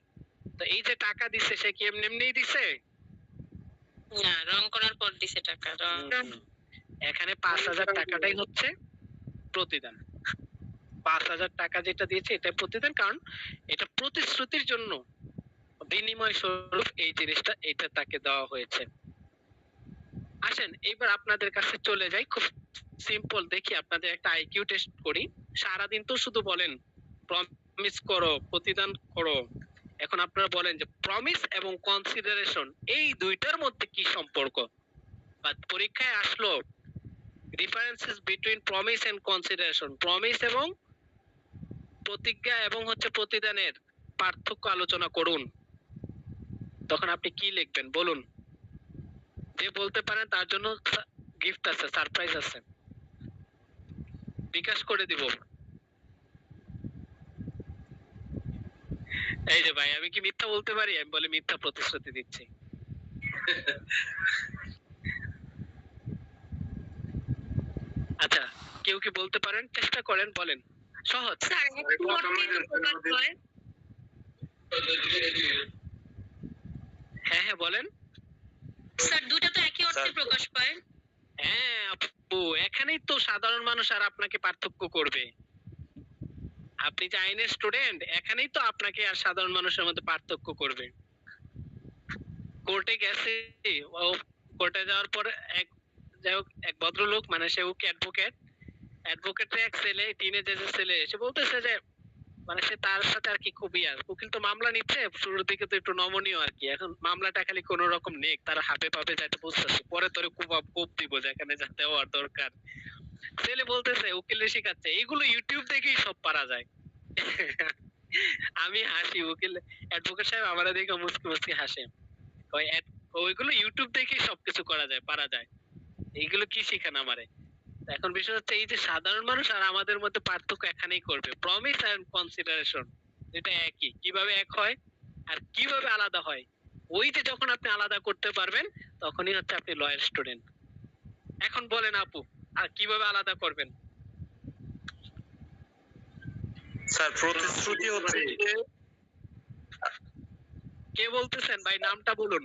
তো এই যে টাকা দিছে সে কি এমনি এমনিই দিছে? না, রং করার পর দিছে টাকা। এখানে 5,000 টাকাটাই হচ্ছে প্রতিদান। 5,000 টাকা যেটা দিয়েছে এটা প্রতিদান, কারণ এটা প্রতিশ্রুতির জন্য বিনিময় স্বরূপ এই জিনিসটা এটা তাকে দেওয়া হয়েছে। আসেন এইবার আপনাদের কাছে চলে যাই, খুব সিম্পল, দেখি আপনাদের একটা আইকিউ টেস্ট করি। সারাদিন তো শুধু বলেন প্রমিস করো, প্রতিদান করো। এখন আপনারা বলেন যে প্রমিস এবং কনসিডারেশন এই দুইটার মধ্যে কি সম্পর্ক, বা পরীক্ষায় আসলো differences between promise and consideration, promise এবং প্রতিজ্ঞা এবং হচ্ছে প্রতিদানের পার্থক্য আলোচনা করুন, তখন আপনি কি লিখবেন বলুন? যে বলতে পারেন তার জন্য গিফট আছে, সারপ্রাইজ আছে, বিকাশ করে দিব। এই যে ভাই, আমি কি মিথ্যা বলতে পারি? আমি বলে মিথ্যা প্রতিশ্রুতি দিচ্ছি। আচ্ছা, কেউ কি বলতে পারেন? চেষ্টা করেন, বলেন, সহজ। স্যার একটু অর্থে তো প্রকাশ হয়। হ্যাঁ হ্যাঁ বলেন। স্যার দুটো তো একই অর্থে স্যার, প্রকাশ পায়। হ্যাঁ আপু, এখানেই তো সাধারণ মানুষ আর আপনাকে পার্থক্য করবে। আপনি যে আইনের স্টুডেন্ট, এখানেই তো আপনাকে আর সাধারণ মানুষের মধ্যে পার্থক্য করবে। কোর্টে গেছে, ও কোর্টে যাওয়ার পর এক, যাই হোক, এক ভদ্রলোক, মানে সে ওকে অ্যাডভোকেট, অ্যাডভোকেটের এক ছেলে, টিনেজের ছেলে এসে বলতেছে যে, মানে সে তার সাথে আর কি খুবই, আর উকিল তো মামলা নিচ্ছে, শুরুর দিকে তো একটু নমনীয় আর কি, এখন মামলাটা খালি কোন রকম নেক, তারা হাফে পাবে যাইতে বুঝতেছে, পরে তোরে কোপ দিব যেখানে যা দেওয়ার দরকার। ছেলে বলতেছে, উকিলে শিখাচ্ছে, এইগুলো ইউটিউব থেকেই সব পারা যায়। আমি হাসি, উকিল অ্যাডভোকেট সাহেব আমাদের দিকে মুসকি মুসকি হাসে, কয় ওইগুলো ইউটিউব থেকেই সবকিছু করা যায়, পারা যায়, এইগুলো কি শিখান আমারে? এখন বিষয় হচ্ছে এই যে সাধারণ মানুষ আর আমাদের মধ্যে পার্থক্য এখানেই করবে, প্রমিস এন্ড কনসিডারেশন, এটা একই, কিভাবে এক হয় আর কিভাবে আলাদা হয়, ওই যে যখন আপনি আলাদা করতে পারবেন তখনই হচ্ছে আপনি লয়ার স্টুডেন্ট। এখন বলেন আপু, আর কিভাবে আলাদা করবেন? স্যার প্রতিশ্রুতি হচ্ছে যে, কে বলতেছেন ভাই, নামটা বলুন।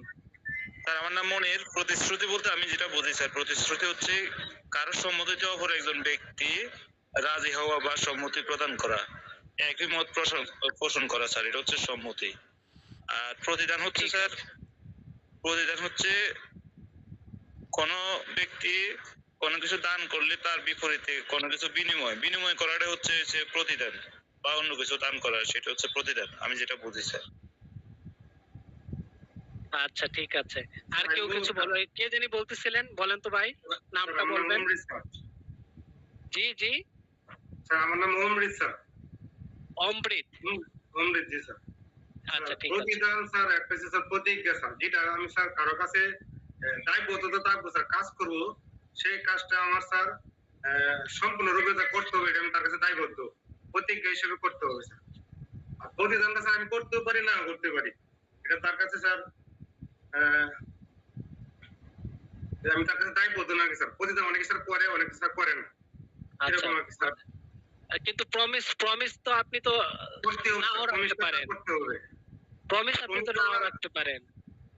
স্যার আমার নাম মনির। প্রতিশ্রুতি বলতে আমি যেটা বুঝি স্যার, প্রতিশ্রুতি হচ্ছে কারো সম্মতিতে অপর একজন ব্যক্তি রাজি হওয়া বা সম্মতি প্রদান করা, একই মত পোষণ করা স্যার, এটা হচ্ছে সম্মতি। আর প্রতিদান হচ্ছে স্যার, প্রতিদান হচ্ছে কোনো ব্যক্তি কোনো কিছু দান করলে তার বিপরীতে কোনো কিছু বিনিময় করাটা হচ্ছে যে প্রতিদান, বা অন্য কিছু দান করা, সেটা হচ্ছে প্রতিদান, আমি যেটা বুঝি স্যার। আচ্ছা ঠিক আছে, আর কেউ কিছু বলো, কে জানি বলতেছিলেন, বলেন তো ভাই, নামটা আমার নাম বলবেন। অমৃত স্যার। জি জি, স্যার আমার নাম অমৃত স্যার। অমৃত। অমৃত জি স্যার। আচ্ছা ঠিক আছে। প্রতিদান স্যার একটা হচ্ছে স্যার প্রতিজ্ঞা স্যার, যেটা আমি স্যার কারো কাছে দায়বদ্ধতা থাকবো স্যার, কাজ করবো, সেই কাজটা আমার স্যার সম্পূর্ণরূপে তা করতে হবে, এটা আমি তার কাছে দায়বদ্ধ, প্রতিজ্ঞা হিসেবে করতে হবে স্যার। আর প্রতিদানটা স্যার আমি করতেও পারি, না করতে পারি, এটা তার কাছে স্যার আমি তার কাছে দায়বদ্ধ না স্যার। প্রতিদান অনেকে স্যার করে, অনেকে স্যার করে না, আচ্ছা, এরকম আর কি স্যার। কিন্তু প্রমিস তো আপনি তো করতে হবে, নাও রাখতে পারেন, করতে হবে, প্রমিস আপনি তো নাও রাখতে পারেন।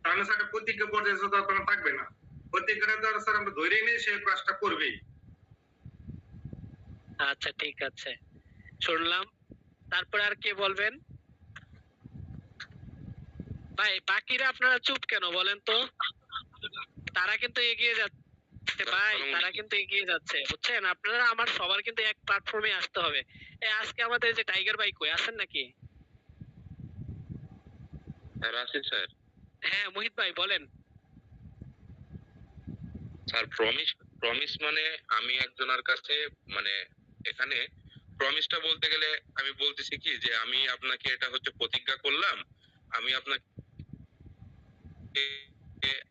তাহলে স্যার একটা প্রতিজ্ঞা পর্যায়ে তো আপনার থাকবে না, প্রতিজ্ঞাটা তো স্যার আমরা ধরে নিয়ে সে কাজটা করবেই। আচ্ছা ঠিক আছে, শুনলাম, তারপরে আর কে বলবেন? ভাই বাকিরা আপনারা চুপ কেন বলেন তো? তারা কিন্তু এগিয়ে যাচ্ছে ভাই, তারা কিন্তু এগিয়ে যাচ্ছে, বুঝছেন? আপনারা আমার সবার কিন্তু এক প্ল্যাটফর্মে আসতে হবে। এই আজকে আমাদের যে টাইগার ভাই কই আছেন নাকি? স্যার আছি স্যার। হ্যাঁ মোহিত ভাই বলেন। স্যার প্রমিস মানে আমি একজনের কাছে, মানে এখানে প্রমিসটা বলতে গেলে আমি বলতেছি কি যে আমি আপনাকে এটা হচ্ছে প্রতিজ্ঞা করলাম, আমি আপনাকে,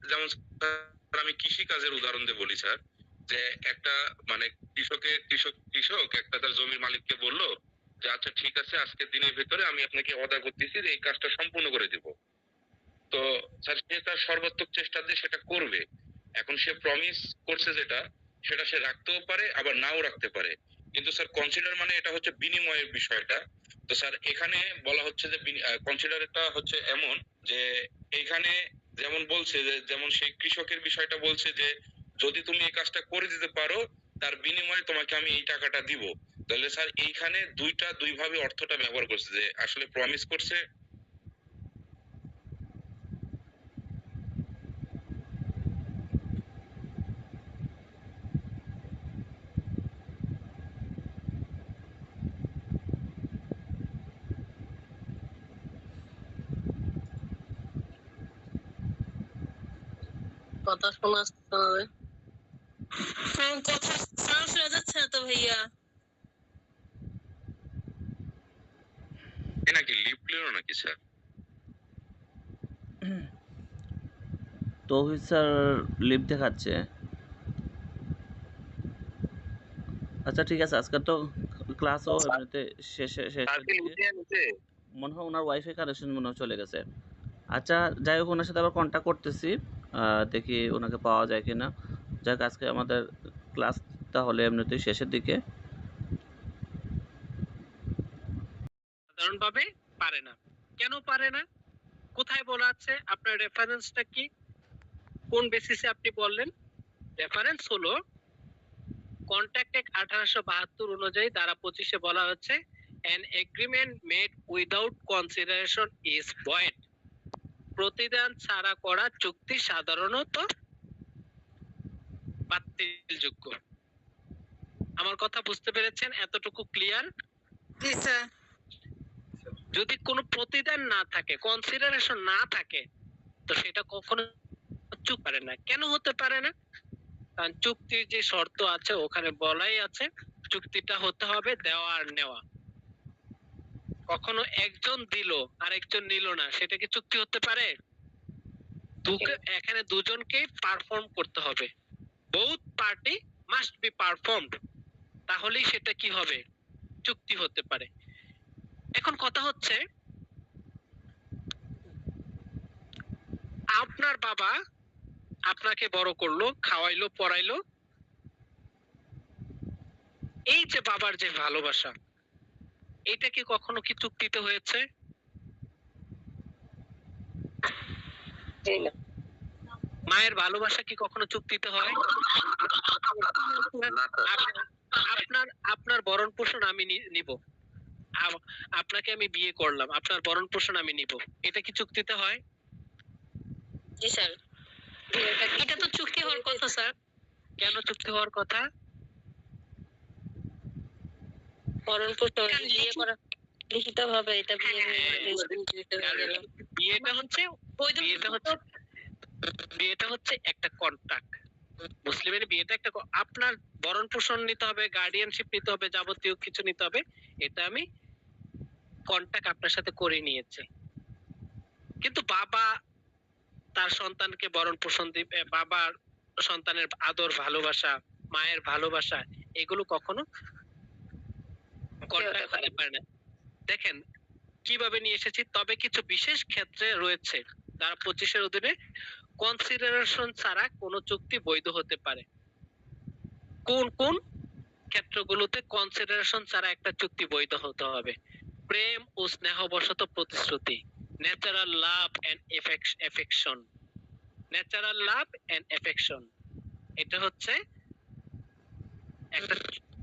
যেমন স্যার আমি কৃষি কাজের উদাহরণ দিয়ে বলি স্যার, যে একটা মানে কৃষক একটা তার জমির মালিককে বললো যে আচ্ছা ঠিক আছে, আজকের দিনের ভিতরে আমি আপনাকে অর্ডার করতেছি যে এই কাজটা সম্পূর্ণ করে দিব। তো স্যার সে তার সর্বাত্মক চেষ্টা দিয়ে সেটা করবে। এখন সে প্রমিস করছে যেটা, সেটা সে রাখতেও পারে আবার নাও রাখতে পারে। কিন্তু স্যার কনসিডার মানে এটা হচ্ছে বিনিময়ের বিষয়টা। তো স্যার এখানে বলা হচ্ছে যে কনসিডারটা হচ্ছে এমন যে এইখানে যেমন বলছে যে, যেমন সেই কৃষকের বিষয়টা বলছে যে যদি তুমি এই কাজটা করে দিতে পারো তার বিনিময়ে তোমাকে আমি এই টাকাটা দিব। তাহলে স্যার এইখানে দুই ভাবে অর্থটা ব্যবহার করছে, যে আসলে প্রমিস করছে। কথা শোনা আসতে হবে। কথা শোনা যাচ্ছে না তো ভাইয়া। এ নাকি লিপ ক্লিয়ার নাকি স্যার? তৌহিদ স্যার লিভ দেখাচ্ছে। আচ্ছা ঠিক আছে, আজকে তো ক্লাসও এমনিতে শেষের দিকে। মনে হয় ওনার ওয়াইফাই কানেকশন মনে হয় চলে গেছে। আচ্ছা যাই হোক, ওনার সাথে আবার কন্ট্যাক্ট করতেছি, দেখি ওনাকে পাওয়া যায় কিনা। যাক, আজকে আমাদের ক্লাস তাহলে এমনিতেই শেষের দিকে। সাধারণভাবে পারে না। কেন পারে না? কোথায় বলা আছে? আপনার রেফারেন্সটা কি? কোন বেসিসে আপনি বললেন? রেফারেন্স হলো কন্ট্রাক্ট অ্যাক্ট 1872 অনুযায়ী ধারা 25-এ বলা হচ্ছে an agreement made without consideration is void. প্রতিদান ছাড়া করা চুক্তি সাধারণত বাতিলযোগ্য। আমার কথা বুঝতে পেরেছেন? এতটুকু ক্লিয়ার? জি স্যার। যদি কোনো প্রতিদান না থাকে, কনসিডারেশন না থাকে, তো সেটা কখনো চুক্তি পারে না। কেন হতে পারে না? কারণ চুক্তির যে শর্ত আছে ওখানে বলাই আছে চুক্তিটা হতে হবে দেওয়া আর নেওয়া। কখনো একজন দিল আর একজন নিল না, সেটা কি চুক্তি হতে পারে? এখানে দুজনকে পারফর্ম করতে হবে। both party must be performed, তাহলেই সেটা কি হবে? চুক্তি হতে পারে। এখন কথা হচ্ছে, আপনার বাবা আপনাকে বড় করলো, খাওয়াইলো, পড়াইলো, এই যে বাবার যে ভালোবাসা, এটা কি কখনো কি চুক্তিতে হয়েছে? মায়ের ভালোবাসা কি কখনো চুক্তিতে হয়? আপনার আপনার ভরণ পোষণ আমি নিব, আপনাকে আমি বিয়ে করলাম, আপনার ভরণ পোষণ আমি নিব, এটা কি চুক্তিতে হয়? জি স্যার। এটা তো চুক্তি হওয়ার কথা স্যার। কেন চুক্তি হওয়ার কথা? ভরণ পোষণ বিয়ে করা লিখিত ভাবে এটা বিয়েটা হচ্ছে বিয়েটা হচ্ছে একটা কন্ট্রাক্ট। মুসলিমের বিয়েটা একটা আপনার ভরণ পোষণ নিতে হবে, গার্ডিয়ানশিপ নিতে হবে, যাবতীয় কিছু নিতে হবে, এটা আমি কন্ট্রাক্ট আপনার সাথে করে নিয়েছি। কিন্তু বাবা তার সন্তানকে ভরণ পোষণ দিবে, বাবার সন্তানের আদর ভালোবাসা, মায়ের ভালোবাসা, এগুলো কখনো কন্ট্রাক্ট হতে পারে না। দেখেন কিভাবে নিয়ে এসেছি। তবে কিছু বিশেষ ক্ষেত্রে রয়েছে ধারা 25-এর অধীনে কনসিডারেশন ছাড়া কোনো চুক্তি বৈধ হতে পারে। কোন কোন ক্ষেত্রগুলোতে কনসিডারেশন ছাড়া একটা চুক্তি বৈধ হতে হবে? প্রেম ও স্নেহবশত প্রতিশ্রুতি, natural love and affection, natural love and affection, এটা হচ্ছে একটা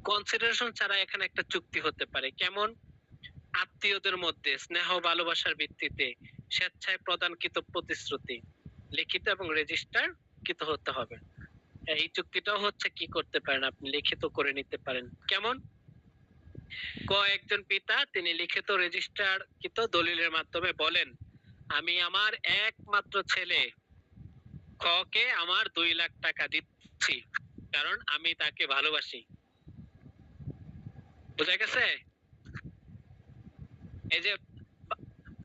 কনসিডারেশন ছাড়া এখানে একটা চুক্তি হতে পারে। কেমন? আত্মীয়দের মধ্যে স্নেহ ভালোবাসার ভিত্তিতে স্বেচ্ছায় প্রদানকৃত প্রতিশ্রুতি লিখিত এবং রেজিস্টার কৃত হতে হবে। এই চুক্তিটাও হচ্ছে কি করতে পারেন, আপনি লিখিত করে নিতে পারেন। কেমন? একজন পিতা তিনি লিখিত রেজিস্টার কৃত দলিলের মাধ্যমে বলেন, আমি আমার একমাত্র ছেলে কে আমার 2 লাখ টাকা দিচ্ছি কারণ আমি তাকে ভালোবাসি। বুঝা গেছে? এই যে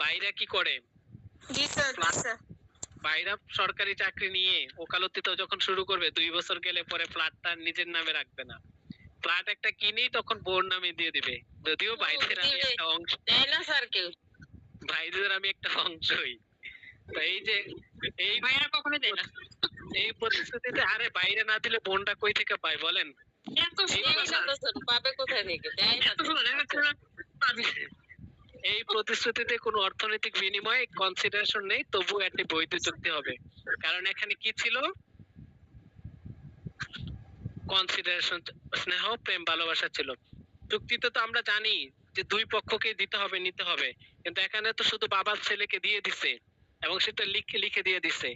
বাইরা কি করে, জি স্যার। বাইরা সরকারি চাকরি নিয়ে ওকালতিতে যখন শুরু করবে 2 বছর গেলে পরে ফ্ল্যাটটা নিজের নামে রাখবে না, ফ্ল্যাট একটা কিনেই তখন বোর নামে দিয়ে দিবে। যদিও বাইদের আমি একটা অংশ, দেয় না স্যার কেউ, বাইদের আমি একটা অংশই। তো এই যে এই ভাইরা কখনো দেয় না। এই পরিস্থিতিতে আরে বাইরে না দিলে বোনটা কই থেকে পায় বলেন? এত পাবে কোথায় থেকে? দেয় না। এই প্রতিশ্রুতিতে কোনো অর্থনৈতিক বিনিময় কনসিডারেশন নেই, তবুও একটি বৈধ চুক্তি হবে। কারণ এখানে কি ছিল? কনসিডারেশন, স্নেহ, প্রেম, ভালোবাসা ছিল। চুক্তিতে তো আমরা জানি যে দুই পক্ষকে দিতে হবে, নিতে হবে, কিন্তু এখানে তো শুধু বাবার ছেলেকে দিয়ে দিছে এবং সেটা লিখে লিখে দিয়ে দিছে।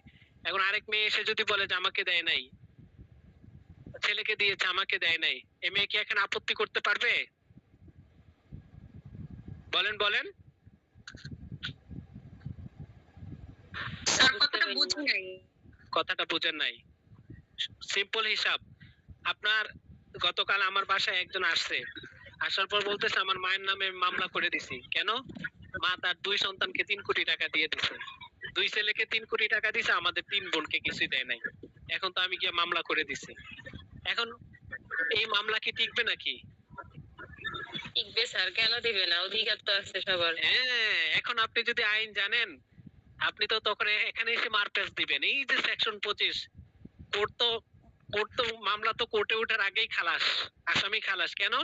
এখন আরেক মেয়ে এসে যদি বলে যে আমাকে দেয় নাই, ছেলেকে দিয়েছে আমাকে দেয় নাই, এ মেয়ে কি এখানে আপত্তি করতে পারবে? বলেন বলেন। স্যার কথাটা বুঝি নাই। কথাটা বুঝেন নাই? সিম্পল হিসাব। আপনার গতকাল আমার বাসায় একজন আসছে, আসার পর বলতেছে আমার মায়ের নামে মামলা করে দিছি। কেন? মা তার 2 সন্তানকে 3 কোটি টাকা দিয়ে দিছে, 2 ছেলেকে 3 কোটি টাকা দিছে, আমাদের 3 বোনকে কিছুই দেয় নাই। এখন তো আমি গিয়ে মামলা করে দিছি। এখন এই মামলা কি টিকবে নাকি? টিকবে স্যার, কেন দিবে না? অধিকার তো আছে সবার। হ্যাঁ, এখন আপনি যদি আইন জানেন, আপনি তো তখন এখানে এসে মারপ্যাচ দিবেন। এই যে সেকশন 25, কোর্ট তো মামলা তো কোর্টে ওঠার আগেই খালাস, আসামি খালাস। কেন?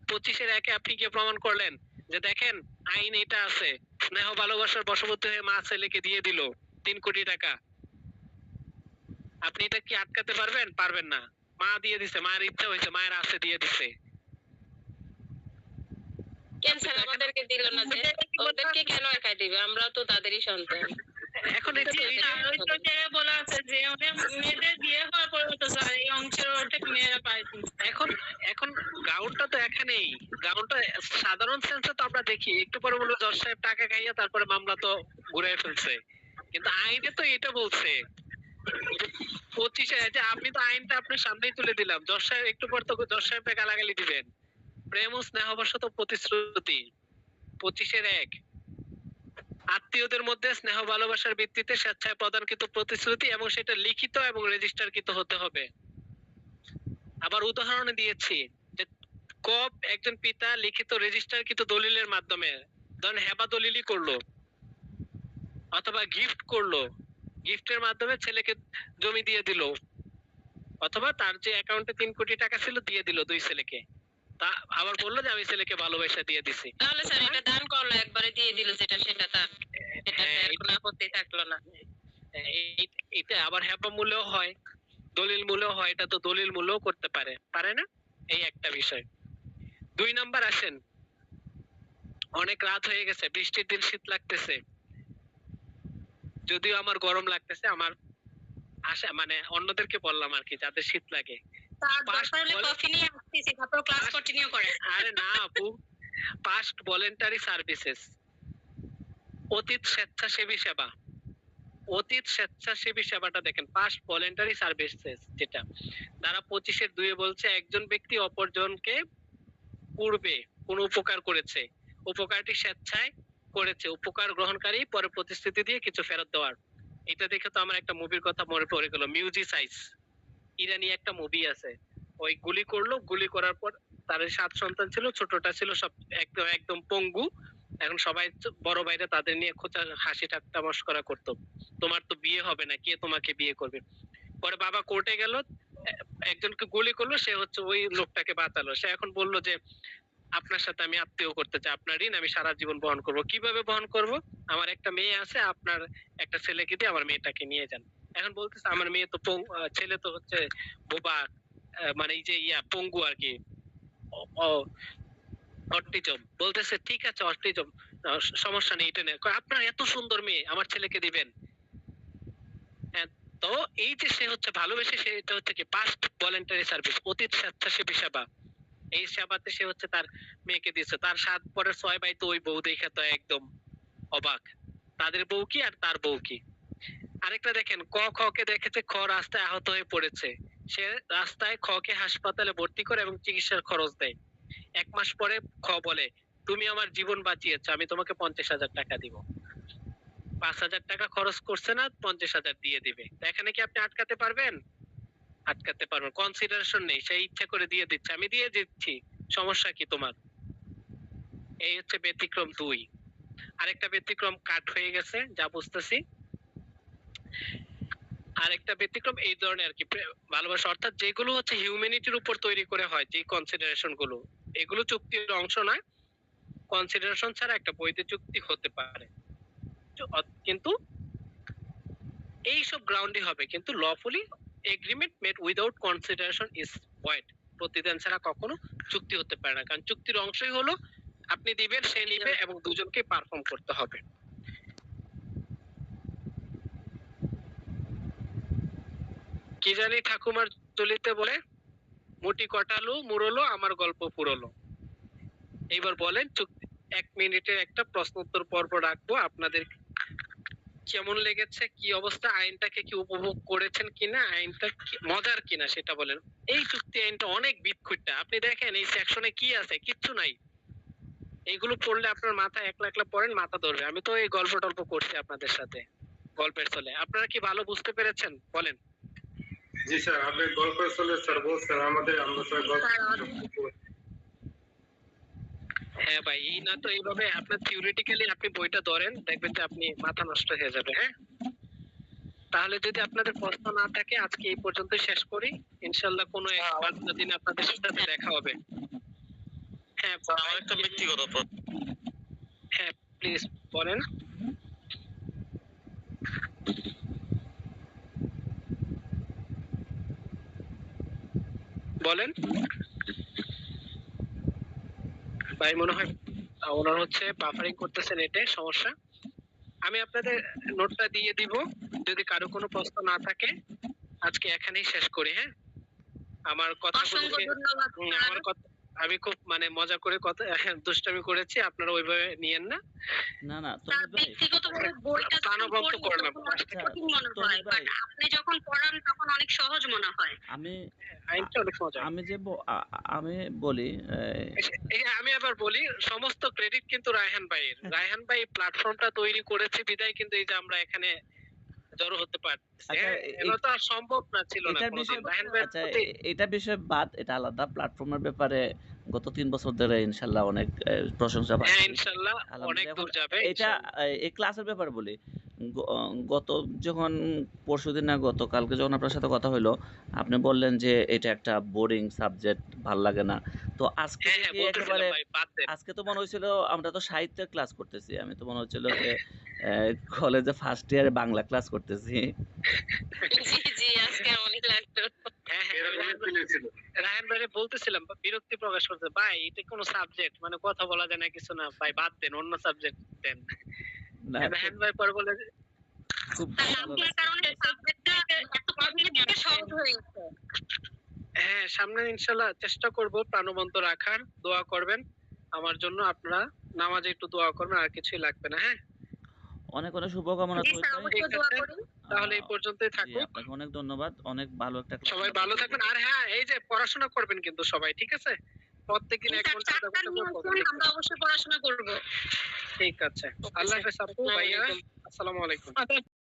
25-এর 1-এ আপনি গিয়ে প্রমাণ করলেন যে দেখেন আইন এটা আছে, স্নেহ ভালোবাসার বশবর্তী হয়ে মা ছেলেকে দিয়ে দিল 3 কোটি টাকা। আপনি এটা কি আটকাতে পারবেন? পারবেন না। মা দিয়ে দিছে, মায়ের ইচ্ছা হয়েছে, মায়ের আছে দিয়ে দিছে। কেন স্যার আমাদেরকে দিল না যে? ওদেরকে কেন একা দিবে? আমরাও তো তাদেরই সন্তান। এখন এই যে ওই তো জায়গায় বলা আছে যে ওদের মেয়েদের বিয়ে হওয়ার পরে তো স্যার এই অংশের অর্ধেক মেয়েরা পায়। এখন এখন গাউনটা তো এখানেই, গাউনটা সাধারণ সেন্সে তো আমরা দেখি একটু পরে বলবো জজ সাহেব টাকা খাইয়া তারপরে মামলা তো ঘুরে ফেলছে, কিন্তু আইনে তো এটা বলছে 25-এ, যে আমি তো আইনটা আপনার সামনেই তুলে দিলাম। জজ সাহেব একটু পর তো জজ সাহেবকে গালাগালি দিবেন। প্রেম ও স্নেহবশত প্রতিশ্রুতি 25-এর 1, আত্মীয়দের মধ্যে স্নেহ ভালোবাসার ভিত্তিতে স্বেচ্ছায় প্রদানকৃত প্রতিশ্রুতি এবং সেটা লিখিত এবং রেজিস্টারকৃত হতে হবে। আবার উদাহরণে দিয়েছি যে কব একজন পিতা লিখিত রেজিস্টারকৃত দলিলের মাধ্যমে, ধরেন হেবা দলিলই করলো অথবা গিফট করলো, গিফটের মাধ্যমে ছেলেকে জমি দিয়ে দিল, অথবা তার যে অ্যাকাউন্টে 3 কোটি টাকা ছিল দিয়ে দিল 2 ছেলেকে, তা আবার বললো যে আমি ছেলেকে ভালোবাসা দিয়ে দিছি। তাহলে স্যার এটা দান করলো, একবারে দিয়ে দিল যেটা সেটা তার, এটা কোনো আপত্তি থাকলো না। এটা আবার হেবা মূল্য হয়, দলিল মূল্য হয়, এটা তো দলিল মূল্য করতে পারে, পারে না? এই একটা বিষয়। 2 নাম্বার আসেন, অনেক রাত হয়ে গেছে, বৃষ্টির দিন, শীত লাগতেছে, যদিও আমার গরম লাগতেছে, আমার আশা মানে অন্যদেরকে বললাম আর কি যাদের শীত লাগে। স্যার দরকার হলে কফি নিয়ে আসতেছি, তারপর ক্লাস কন্টিনিউ করেন। আরে না আপু, পাস্ট ভলেন্টারি সার্ভিসেস, অতীত স্বেচ্ছাসেবী সেবা, অতীত স্বেচ্ছাসেবী সেবাটা দেখেন, পাস্ট ভলেন্টারি সার্ভিসেস, যেটা ধারা 25-এর 2-এ বলছে একজন ব্যক্তি অপরজনকে পূর্বে কোনো উপকার করেছে, উপকারটি স্বেচ্ছায় করেছে, উপকার গ্রহণকারী পরে প্রতিশ্রুতি দিয়ে কিছু ফেরত দেওয়ার। এটা দেখে তো আমার একটা মুভির কথা মনে পড়ে গেল, মিউজিসাইজ, ইরানি একটা মুভি আছে। ওই গুলি করলো, গুলি করার পর তার 7 সন্তান ছিল, ছোটটা ছিল সব একদম একদম পঙ্গু। এখন সবাই বড় ভাইরা তাদের নিয়ে খোঁচা হাসি ঠাট্টা মশকরা করতো, তোমার তো বিয়ে হবে না, কে তোমাকে বিয়ে করবে। পরে বাবা কোর্টে গেল, একজনকে গুলি করলো, সে হচ্ছে ওই লোকটাকে বাঁচালো। সে এখন বলল যে আপনার সাথে আমি আত্মীয় করতে চাই, আপনার ঋণ আমি সারা জীবন বহন করব। কিভাবে বহন করব? আমার একটা মেয়ে আছে, আপনার একটা ছেলেকে দিয়ে আমার মেয়েটাকে নিয়ে যান। এখন বলতেছে আমার মেয়ে তো ছেলে তো হচ্ছে বোবা, মানে এই যে পঙ্গু আর কি, অটিজম। বলতেছে ঠিক আছে অটিজম, সমস্যা নেই, এটা নেই। আপনার এত সুন্দর মেয়ে আমার ছেলেকে দিবেন? তো এই যে সে হচ্ছে ভালোবেসে, সেটা হচ্ছে কি পাস্ট ভলেন্টারি সার্ভিস, অতীত স্বেচ্ছাসেবী সেবা। এই সেবাতে সে হচ্ছে তার মেয়েকে দিয়েছে। তার 7 পরের 6 ভাই তো ওই বউ দেখে তো একদম অবাক, তাদের বউ কি আর তার বউ কি। আরেকটা দেখেন, ক খ কে দেখেছে খ রাস্তায় আহত হয়ে পড়েছে, সে রাস্তায় খ কে হাসপাতালে ভর্তি করে এবং চিকিৎসার খরচ দেয়। 1 মাস পরে খ বলে তুমি আমার জীবন বাঁচিয়েছো, আমি তোমাকে 50,000 টাকা দিব। 5,000 টাকা খরচ করছে না, 50,000 দিয়ে দিবে। এখানে কি আপনি আটকাতে পারবেন? আটকাতে পারবেন। কনসিডারেশন নেই, সে ইচ্ছা করে দিয়ে দিচ্ছে, আমি দিয়ে দিচ্ছি, সমস্যা কি তোমার? এই হচ্ছে ব্যতিক্রম 2। আরেকটা ব্যতিক্রম কাট হয়ে গেছে যা বুঝতেছি। আরেকটা ব্যতিক্রম এই ধরনের আর কি, ভালোবাসা অর্থাৎ যেগুলো হচ্ছে হিউম্যানিটির উপর তৈরি করে হয়, যে কনসিডারেশন গুলো, এগুলো চুক্তির অংশ না, কনসিডারেশন ছাড়া একটা বৈধ চুক্তি হতে পারে, কিন্তু এইসব গ্রাউন্ডে হবে, কিন্তু lawfully agreement made without consideration is void. প্রতিদান ছাড়া কখনো চুক্তি হতে পারে না, কারণ চুক্তির অংশই হলো আপনি দিবেন, সে নিবে, এবং দুজনকে পারফর্ম করতে হবে। কি জানি ঠাকুমার চলিতে বলে, মুটি কটালো মুড়লো আমার গল্প পুরলো। এইবার বলেন, চুক্তি 1 মিনিটের একটা প্রশ্ন উত্তর পর্ব রাখবো, আপনাদের কেমন লেগেছে, কি অবস্থা, আইনটাকে কি উপভোগ করেছেন কিনা, আইনটা মজার কিনা সেটা বলেন। এই চুক্তি আইনটা অনেক বিদঘুটটা, আপনি দেখেন এই সেকশনে কি আছে, কিচ্ছু নাই। এইগুলো পড়লে আপনার মাথা একলা একলা পড়েন, মাথা ধরবে। আমি তো এই গল্প টল্প করছি আপনাদের সাথে গল্পের চলে, আপনারা কি ভালো বুঝতে পেরেছেন বলেন? জি স্যার, আপনি গল্পের চলে স্যার বলছেন আমাদের, আমরা স্যার গল্প হ্যাঁ ভাই, এই না তো এইভাবে আপনার থিওরিটিক্যালি আপনি বইটা ধরেন, দেখবেন যে আপনি মাথা নষ্ট হয়ে যাবে। হ্যাঁ, তাহলে যদি আপনাদের প্রশ্ন না থাকে আজকে এই পর্যন্ত শেষ করি, ইনশাআল্লাহ কোনো একটা দিন আপনাদের সাথে দেখা হবে। হ্যাঁ আমার একটা ব্যক্তিগত প্রশ্ন। হ্যাঁ প্লিজ বলেন। বলেন ভাই, মনে হয় ওনার হচ্ছে বাফারিং করতেছে, নেটে সমস্যা। আমি আপনাদের নোটটা দিয়ে দিব, যদি কারো কোনো প্রশ্ন না থাকে আজকে এখানেই শেষ করি। হ্যাঁ, আমার কথা অসংখ্য ধন্যবাদ স্যার। আমার কথা আমি খুব মানে মজা করে কথা দুষ্টামি করেছি, আপনারা ওইভাবে নিয়েন না। না না স্যার তৌহিদ ভাই, ব্যক্তিগতভাবে বইটা যখন প্রাণবন্ত পড়ি করলাম। তখন অনেক আচ্ছা, কঠিন মনে তৌহিদ হয়, ভাই। বাট আপনি যখন পড়ান তখন অনেক সহজ মনে হয়। আমি আইনটা অনেক মজা। আমি যে আমি বলি এই আমি আবার বলি, সমস্ত ক্রেডিট কিন্তু রায়হান ভাইয়ের। রায়হান ভাই প্ল্যাটফর্মটা তৈরি করেছে বিধায় কিন্তু এই যে আমরা এখানে জড়ো হতে পারতেছি। আচ্ছা, এটা তো আর সম্ভব না ছিল না এটার কোনোদিন। বিষয় রায়হান ভাইয়ের আচ্ছা প্রতি এটা বিষয় বাদ, এটা আলাদা। প্ল্যাটফর্মের ব্যাপারে গত 3 বছর ধরে ইনশাল্লাহ অনেক প্রশংসা হ্যাঁ পাচ্ছি। ইনশাআল্লাহ অনেক আলহামদুলিল্লাহ। দূর যাবে এটা ইনশাআল্লাহ। এই ক্লাসের ব্যাপারে বলি, গত যখন পরশুদিন না গতকালকে যখন আপনার সাথে কথা হলো, আপনি বললেন যে এটা একটা বোরিং সাবজেক্ট, ভাল লাগে না। তো আজকে হ্যাঁ হ্যাঁ দেখি বলতেছিলাম একেবারে ভাই, বাদ দেন। আজকে তো মনে হয়েছিল আমরা তো সাহিত্যের ক্লাস করতেছি, আমি তো মনে হচ্ছিল যে কলেজে ফার্স্ট ইয়ারে বাংলা ক্লাস করতেছি। জি জি, আজকে অনেক লাগতো। হ্যাঁ হ্যাঁ, এরকম রায়হান ফিলিং ছিল। রায়হান ভাইরে বলতেছিলাম, বিরক্তি প্রকাশ করতে, ভাই এটা কোনো সাবজেক্ট মানে কথা বলা যায় না, কিছু না ভাই, বাদ দেন, অন্য সাবজেক্ট দেন। না, রায়হান ভাই পরে বলে যে, খুব স্যার ভালো নামটির লাগছে। কারণে সাবজেক্টটা এত কঠিন থেকে সহজ হয়ে গেছে। হ্যাঁ সামনে ইনশাআল্লাহ চেষ্টা করব প্রাণবন্ত রাখার, দোয়া করবেন আমার জন্য, আপনারা নামাজে একটু দোয়া করবেন, আর কিছুই লাগবে না। হ্যাঁ অনেক অনেক শুভকামনা জি তৌহিদ স্যার, ভাই। অবশ্যই দোয়া করি। তাহলে এই পর্যন্তই জি, থাকুক। আপনাকে অনেক ধন্যবাদ, অনেক ভালো একটা ক্লাস সবাই ভালো থাকবেন, আর হ্যাঁ এই যে পড়াশোনা করবেন কিন্তু সবাই, ঠিক আছে? প্রত্যেকদিন 1 স্যার ঘন্টা আধা চারটার ঘন্টা নিয়ম করে পড়বেন। আমরা অবশ্যই পড়াশোনা করব। ঠিক আছে, আল্লাহ হাফেজ আপু, ভাইয়া, আসসালামু আলাইকুম।